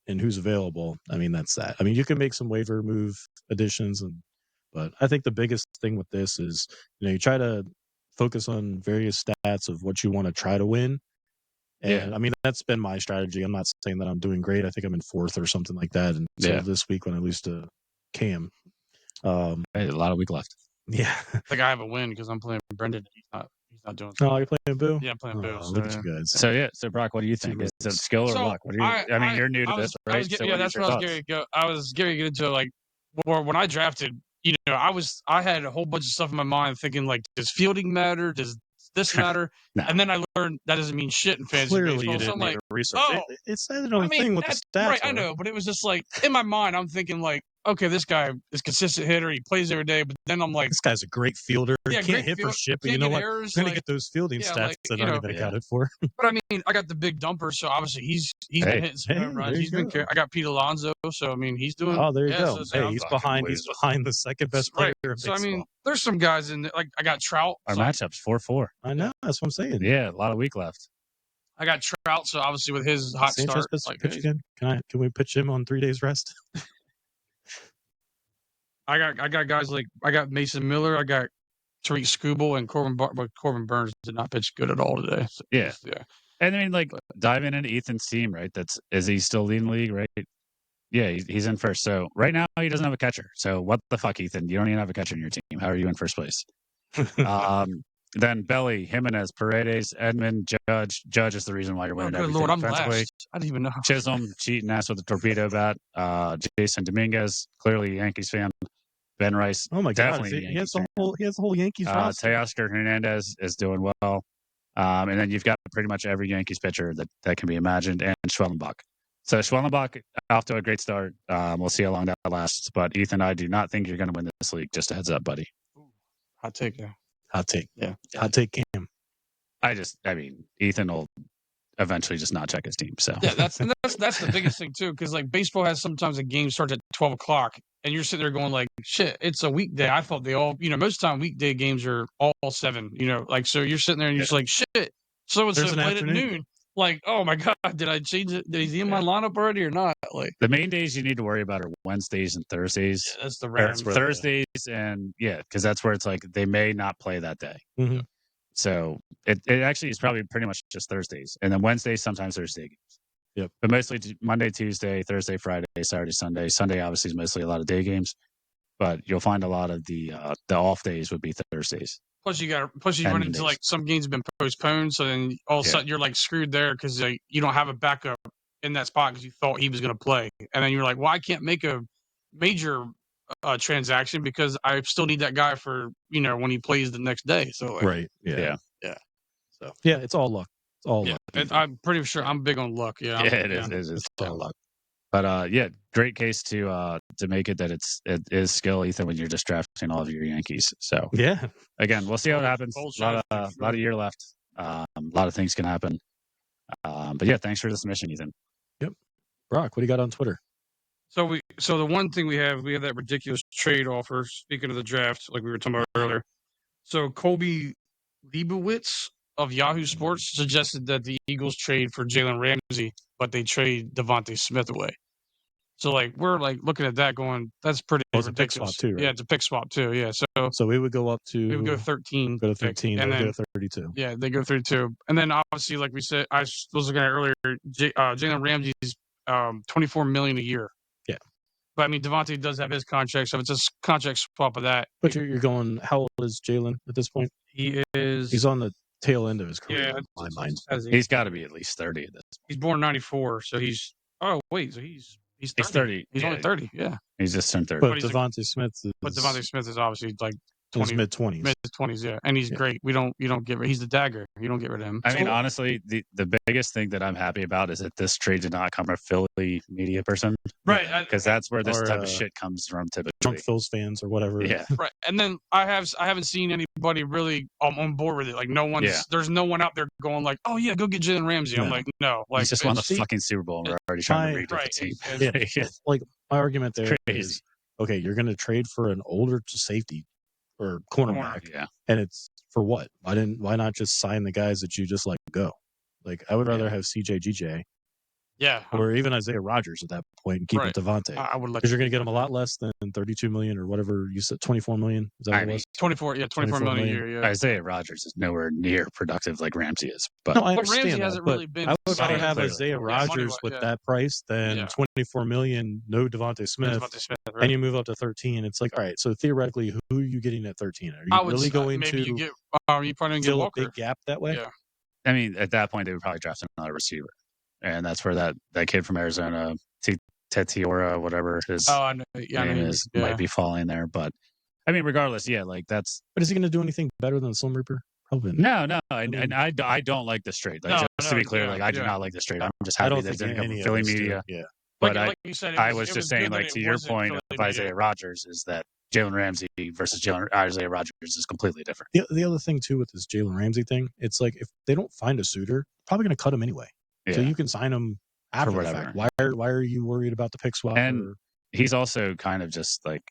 and who's available. I mean, that's that. I mean, you can make some waiver move additions, but I think the biggest thing with this is, you try to focus on various stats of what you want to try to win. And I mean, that's been my strategy. I'm not saying that I'm doing great. I think I'm in 4th or something like that until this week when I lose to Cam. Hey, a lot of week left. Yeah. I think I have a win because I'm playing Brendan. He's not doing so. Oh, you're playing Boo? Yeah, I'm playing Boo. Look at you guys. So Brock, what do you think? Is it skill or luck? What do you? I mean, you're new to this, right? That's what I was going to go. I was going to get into, like, when I drafted. I had a whole bunch of stuff in my mind thinking, like, does fielding matter? Does this matter? No. And then I learned that doesn't mean shit in fantasy Clearly, baseball. you didn't need to research. It's that own thing with the stats. Right, I know, but it was just like, in my mind, I'm thinking, like, okay, this guy is a consistent hitter. He plays every day. But then I'm like, this guy's a great fielder. Yeah, he can't hit for shit, but you know what? Errors, He's going to get those fielding stats that aren't even accounted for. But I mean, I got the big dumper, so obviously he's been hitting some home runs. I got Pete Alonso, so I mean, he's doing. Oh, there you go. So he's behind the second best player in baseball. So I mean, there's some guys in there, like I got Trout. Our matchup's 4-4. I know. That's what I'm saying. Yeah, a lot of week left. I got Trout, so obviously with his hot Sanchez start, pitch again. Can we pitch him on 3 days rest? I got guys like I got Mason Miller, I got Tariq Skubal, and Corbin Burns did not pitch good at all today. So yeah. And I mean, like, diving into Ethan's team, right? Is he still leading the league, right? Yeah, he's in first. So right now he doesn't have a catcher. So what the fuck, Ethan? You don't even have a catcher in your team. How are you in first place? Then Belly, Jimenez, Paredes, Edmund, Judge. Judge is the reason why you're winning everything. Lord, I'm last. I didn't even know. Chisholm, cheating ass with the torpedo bat. Jason Dominguez, clearly a Yankees fan. Ben Rice, oh my god, definitely he has the whole Yankees roster. Teoscar Hernandez is doing well. And then you've got pretty much every Yankees pitcher that can be imagined, and Schwellenbach. So Schwellenbach off to a great start. We'll see how long that lasts. But Ethan, I do not think you're going to win this league. Just a heads up, buddy. Hot take, yeah. Hot take. Yeah. Hot take, Cam. I mean, Ethan will eventually just not check his team. So yeah, that's the biggest thing too, because like baseball has sometimes a game starts at 12 o'clock, and you're sitting there going like, shit, it's a weekday. I thought they all, most of the time weekday games are all 7. Like so you're sitting there and you're just like, shit. So played at noon. Like, oh my god, did I change it? Is he in my lineup already or not? Like the main days you need to worry about are Wednesdays and Thursdays. Yeah, that's the random. Thursdays and because that's where it's like they may not play that day. Mm-hmm. So it actually is probably pretty much just Thursdays, and then Wednesdays sometimes Thursday games. Yep. But mostly Monday, Tuesday, Thursday, Friday, Saturday, Sunday. Sunday obviously is mostly a lot of day games, but you'll find a lot of the off days would be Thursdays. Plus you run into like some games have been postponed, so then all of a sudden you're like screwed there because you don't have a backup in that spot because you thought he was going to play, and then you're like, well, I can't make a major transaction because I still need that guy for when he plays the next day. So like, right, yeah. So yeah, it's all luck. It's all luck. I'm pretty sure I'm big on luck. Yeah, it is. It's all luck. But great case to make it that it is skill, Ethan, when you're just drafting all of your Yankees. So yeah, again, we'll see how it happens. A lot of year left. A lot of things can happen. But yeah, thanks for the submission, Ethan. Yep. Brock, what do you got on Twitter? So the one thing we have that ridiculous trade offer. Speaking of the draft, like we were talking about earlier. So Kobe Leibowitz of Yahoo Sports suggested that the Eagles trade for Jalen Ramsey, but they trade Devontae Smith away. So like we're like looking at that going, that's pretty ridiculous. It's a pick swap too, right? Yeah, it's a pick swap too. Yeah. So we would go up to 13. Go to 13 and then then go 32. Yeah, they go 32. And then obviously, like we said, I was looking at earlier, Jalen Ramsey's $24 million a year. Yeah. But I mean, Devontae does have his contract, so it's a contract swap of that. But you're going, how old is Jalen at this point? He's on the tail end of his career, in my mind. He's got to be at least 30 at this point. He's born 94, so he's 30. He's 30. He's only 30, yeah. He's just turned 30. But Devontae Smith is obviously like mid-20s. Mid-20s, yeah. And he's great. You don't get rid. He's the dagger. You don't get rid of him. I mean, honestly, the biggest thing that I'm happy about is that this trade did not come from a Philly media person. Right. Because that's where this type of shit comes from typically. Drunk Phil's fans or whatever. Yeah. Right. And then I haven't seen anybody really on board with it. Like there's no one out there going like, oh yeah, go get Jalen Ramsey. No. I'm like, no. Like he's just won the fucking Super Bowl and we're already trying to read the team. Like my argument there is, okay, you're going to trade for an older safety or cornerback, and it's for what? Why not just sign the guys that you just let go? Like I would rather have CJ GJ Yeah. Or even Isaiah Rodgers at that point and keep Right. Devontae. I would like Because you're going to get him a lot less than $32 million or whatever you said, $24 million. Is that what it was? 24 million a year. Yeah. Isaiah Rodgers is nowhere near productive like Ramsey is. But No, I But understand Ramsey that, hasn't but really been I would rather solid. have Clearly. Isaiah Yeah, Rodgers money-wise, with yeah. that price than Yeah. $24 million, no Devontae Smith, Right? and you move up to 13. It's like, all right, so theoretically, who are you getting at 13? Are I you would really say going maybe to you get you probably get fill a Walker. big gap that way? Yeah. I mean, at that point, they would probably draft another receiver. And that's where that kid from Arizona, Tetiora, whatever his Oh, I know. Yeah, name is, might be falling there. But, I mean, regardless, yeah, like that's... But is he going to do anything better than the Slim Reaper? Probably not. No. And I don't like the straight. Like, just to be clear, like I do not like the straight. I'm just I happy don't that it think didn't come any from of Philly us do. media. Yeah. But like you said, I was just saying, like, to your point of Isaiah Rodgers, is that Jalen Ramsey versus Isaiah Rodgers is completely different. The other thing, too, with this Jalen Ramsey thing, it's like if they don't find a suitor, probably going to cut him anyway. Yeah. So you can sign him after the fact. Why are you worried about the pick swap? And he's also kind of just like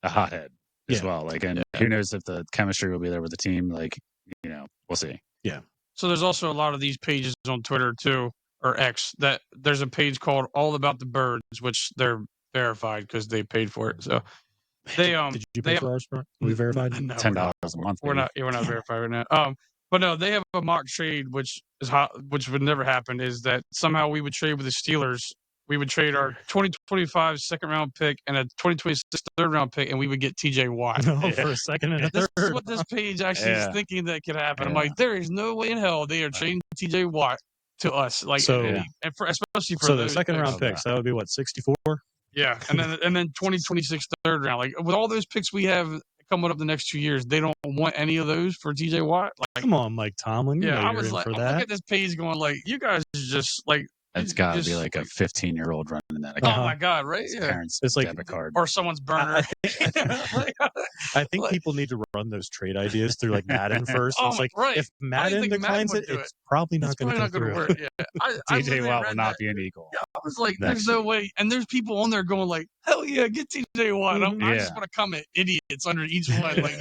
a hothead as well. Like, and who knows if the chemistry will be there with the team. Like, we'll see. Yeah. So there's also a lot of these pages on Twitter too, or X, that there's a page called All About the Birds, which they're verified because they paid for it. So they Did you pay for ours? We verified? No, $10 a month. We're not verified right now. But no, they have a mock trade, which would never happen. Is that somehow we would trade with the Steelers? We would trade our 2025 second round pick and a 2026 third round pick, and we would get TJ Watt. No, for a second and a third. This is what this page actually is thinking that could happen. I'm like, there is no way in hell they are trading TJ Watt to us. Like, so, especially for the second round picks, that would be what, 64? Yeah, and then 2026 third round. Like, with all those picks we have coming up the next 2 years, they don't want any of those for TJ Watt. Like, come on, Mike Tomlin. Yeah, I was was like, for I'm that. looking at this page going like, you guys just like. It's got to be like a 15-year-old running that Oh account. my god, right? His Yeah. parents' It's like debit card or someone's burner. I think people need to run those trade ideas through like Madden first. It's like if Madden declines it, it's probably not going to work. Yeah. TJ Watt will not be an Eagle. Yeah, I was like, there's no way. And there's people on there going like, hell yeah, get TJ Watt. I just want to comment idiots under each one. Like,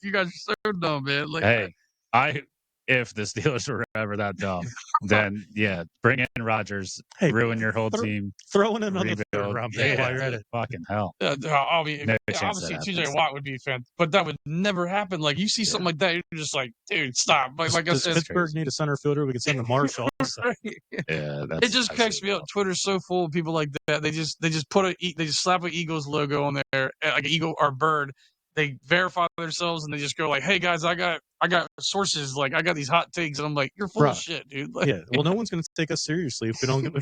you guys are so dumb, man. Like, hey, if the Steelers were ever that dumb, then bring in Rodgers, ruin your whole team, throw in another third round pick while you're at it. Fucking hell. Obviously, TJ Watt would be fan, but that would never happen. Like, you see something like that, you're just like, dude, stop. Like I said, Pittsburgh need a center fielder. We could send to Marshall. It just cracks me up. Twitter's so full of people like that. They just slap an Eagles logo on there, like an eagle or bird. They verify themselves and they just go like, "Hey guys, I got sources. Like, I got these hot takes." And I'm like, "You're full of shit, dude." Like, well, no one's going to take us seriously if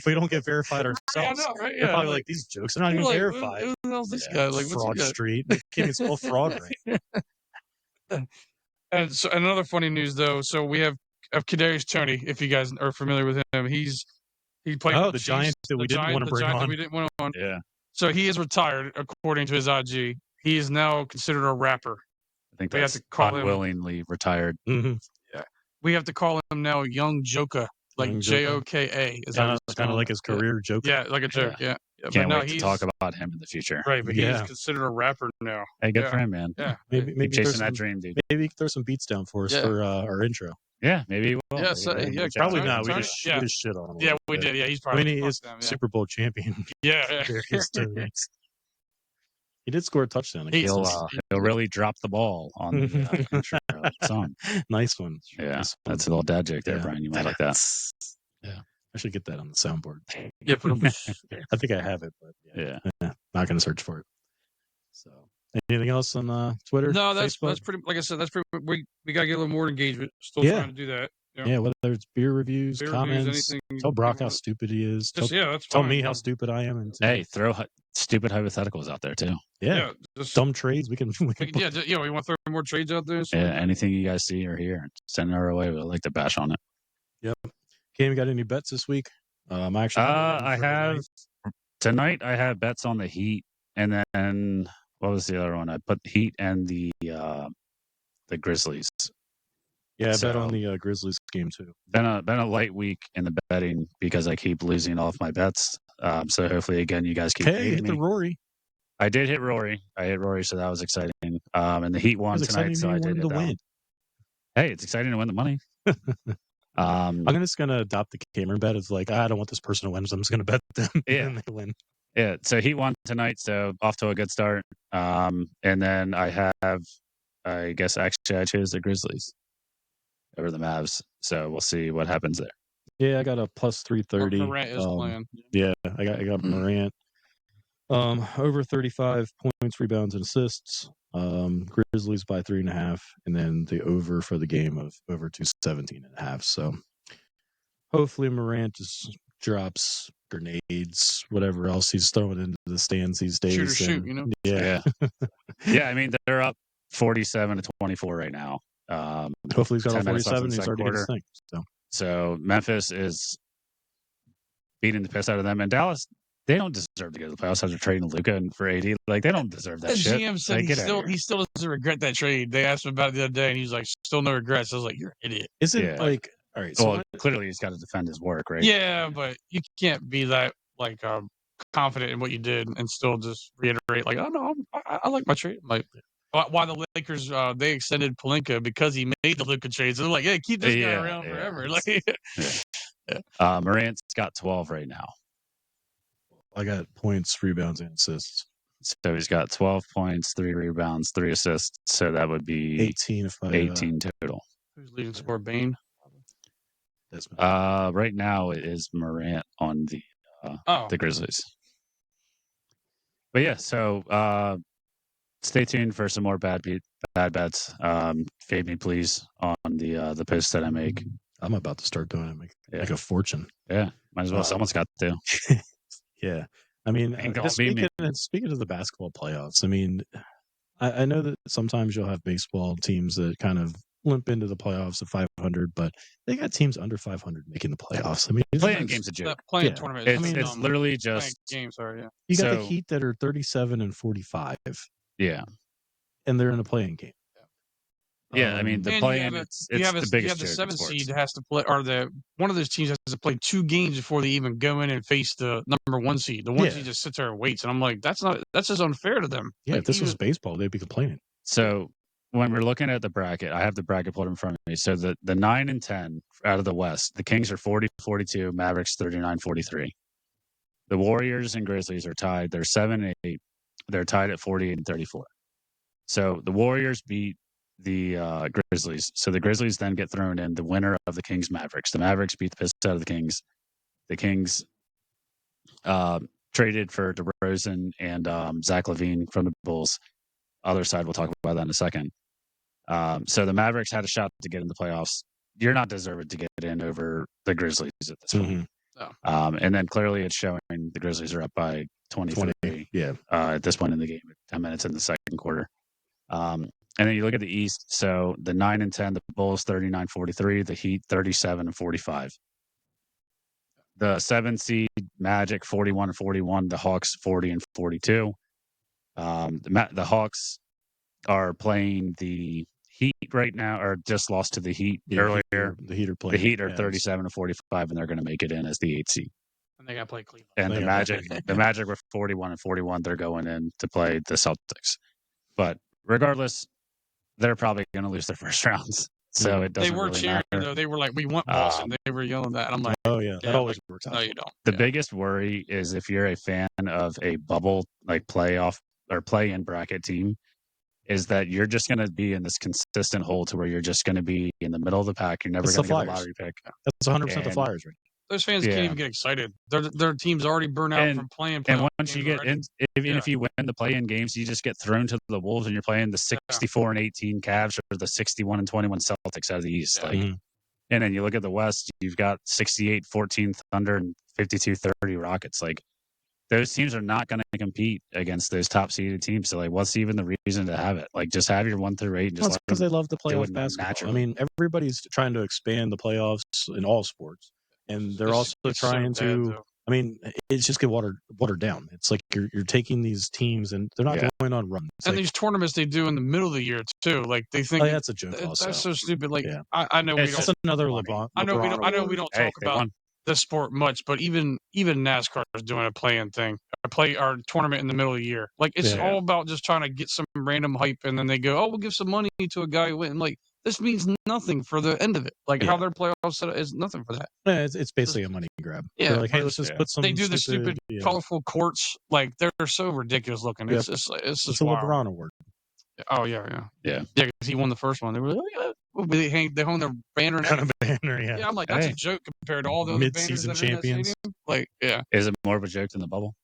we don't get verified ourselves. I know, right? They're probably like, these jokes are not even verified. Who the hell's this guy? Like, Phroad Street. They can't even spell fraud right. And so another funny news though. So we have Kadarius Toney. If you guys are familiar with him, he played. Oh, the Giant that we didn't want to bring on. Yeah. So he is retired, according to his IG. He is now considered a rapper. I think we have to call unwillingly retired. Mm-hmm. Yeah, we have to call him now Young Joka, like Joka. Is kind of like his career joke. Yeah, like a joke. Yeah. Can't wait to talk about him in the future. Right, but he's considered a rapper now. Hey, good for him, man. Yeah, maybe chasing that dream, dude. Maybe he can throw some beats down for us for our intro. Yeah, maybe he will. Yeah, probably not. We just shit on him. Yeah, we did. Yeah, he's probably. He is Super Bowl champion. Yeah. He did score a touchdown. He'll really drop the ball on the intro song. Nice one. Yeah, that's a little dad joke there, Brian. You might like that. Yeah, I should get that on the soundboard. Yeah, I think I have it, but not going to search for it. So, anything else on Twitter? No, that's pretty. Like I said, that's pretty. We got to get a little more engagement. Still trying to do that. Yeah, whether it's beer reviews, comments, tell Brock how stupid he is. Tell me how stupid I am. And hey, throw stupid hypotheticals out there too. Yeah, dumb trades. We can we want to throw more trades out there. So anything you guys see or hear, send it our way. We'd like to bash on it. Yep. Cam, got any bets this week? I have tonight. I have bets on the Heat, and then what was the other one? I put Heat and the Grizzlies. Yeah, I bet on the Grizzlies game too. Been a light week in the betting because I keep losing all of my bets. So hopefully again you guys keep hit the Rory. I did hit Rory. So that was exciting. And the Heat won tonight, so I did win. Hey, it's exciting to win the money. I'm just gonna adopt the Cameron bet. It's like I don't want this person to win, so I'm just gonna bet them and they win. Yeah, so he won tonight, so off to a good start. And then I chose the Grizzlies over the Mavs. So we'll see what happens there. Yeah, I got a plus 330. Morant is playing. Yeah, I got Morant. Over 35 points, rebounds, and assists. Grizzlies by 3.5, and then the over for the game of over 217.5. So hopefully Morant just drops grenades, whatever else he's throwing into the stands these days. Shoot or shoot, you know? Yeah. Yeah, I mean, they're up 47-24 right now. Hopefully he's got all 10 minutes left 47 in and the he's second already got his quarter. thing. So Memphis is beating the piss out of them. And Dallas, they don't deserve to go to the playoffs after trading Luka and for AD. Like, they don't deserve that The shit. GM said Like, he still doesn't regret that trade. They asked him about it the other day, and he's like, still no regrets. I was like, you're an idiot. Isn't like, all right. So well, clearly he's got to defend his work, right? Yeah, but you can't be that like confident in what you did and still just reiterate like, oh no, I like my trade. Like, why the Lakers they extended Pelinka because he made the Luka trades. They're like, hey, keep this guy around forever. Like, Morant's got 12 right now. I got points, rebounds, and assists. So he's got 12 points, 3 rebounds, 3 assists. So that would be 18 total. Who's leading scorer? Bain. Right now it is Morant on the Grizzlies. But yeah, so stay tuned for some more bad bets. Fade me please on the posts that I make. I'm about to start doing it. Make a fortune. Yeah, might as well. Someone's got to. Yeah, I mean, speaking of the basketball playoffs, I mean, I know that sometimes you'll have baseball teams that kind of limp into the playoffs at 500, but they got teams under 500 making the playoffs. I mean, playing games a joke. Playing tournament. It's literally just games. Sorry, yeah. You got the Heat that are 37 and 45. Yeah, and they're in a playing game. Yeah, I mean the play-in. It's the biggest. You have the 7th seed has to play, or one of those teams has to play 2 games before they even go in and face the number 1 seed. The 1 seed just sits there and waits, and I'm like, that's just unfair to them. Yeah, like, if this was baseball, they'd be complaining. So when we're looking at the bracket, I have the bracket pulled in front of me. So the 9 and 10 out of the West, the Kings are 40-42, Mavericks 39-43. The Warriors and Grizzlies are tied. They're 7-8. They're tied at 48-34. So the Warriors beat the Grizzlies. So the Grizzlies then get thrown in the winner of the Kings Mavericks. The Mavericks beat the piss out of the Kings. The Kings traded for DeRozan and Zach LaVine from the Bulls. Other side, we'll talk about that in a second. So the Mavericks had a shot to get in the playoffs. You're not deserved to get in over the Grizzlies at this point. And then clearly it's showing the Grizzlies are up by 23 at this point in the game, 10 minutes in the second quarter. And then you look at the East. So the 9 and 10, the Bulls 39-43, the Heat 37-45. The 7 seed Magic 41-41, the Hawks 40-42. The Hawks are playing the Heat right now, or just lost to the Heat earlier. The Heat are playing. The Heat are 37-45, and they're going to make it in as the 8 seed. And they got to play Cleveland. And the Magic were 41-41. They're going in to play the Celtics. But regardless, they're probably going to lose their first rounds. So it doesn't really cheering, matter. though. They were like, we want Boston. They were yelling that. I'm like, oh, yeah. That always works out. No, you don't. The biggest worry is if you're a fan of a bubble, like playoff or play-in bracket team, is that you're just going to be in this consistent hole to where you're just going to be in the middle of the pack. You're never going to get a lottery pick. That's 100% the Flyers, right? Those fans can't even get excited. Their team's already burnt out from playing. And once you get in, if you win the play-in games, you just get thrown to the Wolves, and you're playing the 64-18 Cavs or the 61-21 Celtics out of the East. And then you look at the West, you've got 68-14 Thunder and 52-30 Rockets. Like, those teams are not going to compete against those top-seeded teams. So, like, what's even the reason to have it? Like, just have your 1 through 8. And just because they love the playoff basketball. Naturally. I mean, everybody's trying to expand the playoffs in all sports. And they're also trying to. I mean, it's just get watered down. It's like you're taking these teams and they're not going on runs. And these tournaments they do in the middle of the year too. Like they think that's a joke. Also, that's so stupid. Like I know it's just another LeBron. I know we don't talk about this sport much, but even NASCAR is doing a play-in thing, our tournament in the middle of the year. Like it's all about just trying to get some random hype, and then they go, "Oh, we'll give some money to a guy who went." And like this means nothing for the end of it. Like how their playoffs set is nothing for that. Yeah, it's basically a money grab. Yeah, they're like, hey, let's just put some. They do the stupid colorful courts. Like they're so ridiculous looking. It's just it's a wild. LeBron award. Oh yeah. Because he won the first one. They were like, they hung their banner. Yeah, I'm like, that's a joke compared to all the other banners that are champions. In that stadium. Like, yeah. Is it more of a joke than the bubble?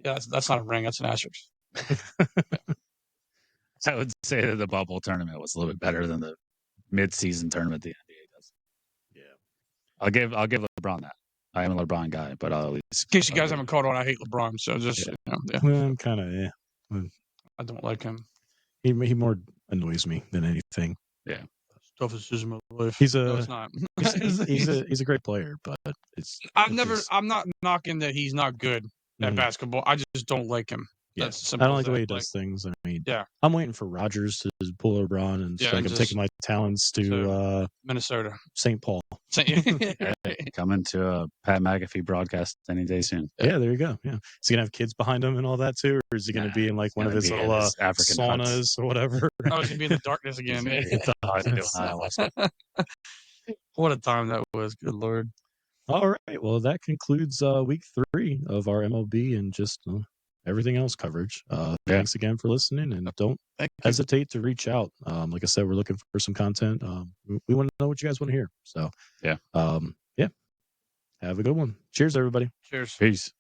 Yeah, that's not a ring. That's an asterisk. I would say that the bubble tournament was a little bit better than the mid-season tournament the NBA does. Yeah, I'll give LeBron that. I am a LeBron guy, but I'll at least. In case you guys haven't caught on, I hate LeBron, so just I'm kind of I don't like him. He more annoys me than anything. Yeah, toughest decision of my life. He's no, it's not. he's a great player, but I'm not knocking that he's not good at basketball. I just don't like him. Yeah. That's simple. I don't like the way he does things. I mean, yeah, I'm waiting for Rodgers to pull LeBron, and so I'm taking my talents to Minnesota, St. Paul. Coming to a Pat McAfee broadcast any day soon. Yeah, there you go. Yeah, is he gonna have kids behind him and all that too, or is he gonna be in like one of his little African saunas huts or whatever? Oh, he's gonna be in the darkness again. What a time that was! Good Lord. All right, well, that concludes week 3 of our MLB and just everything else coverage. Thanks again for listening, and don't hesitate to reach out. Like I said, we're looking for some content. We want to know what you guys want to hear. So yeah. Have a good one. Cheers, everybody. Cheers. Peace.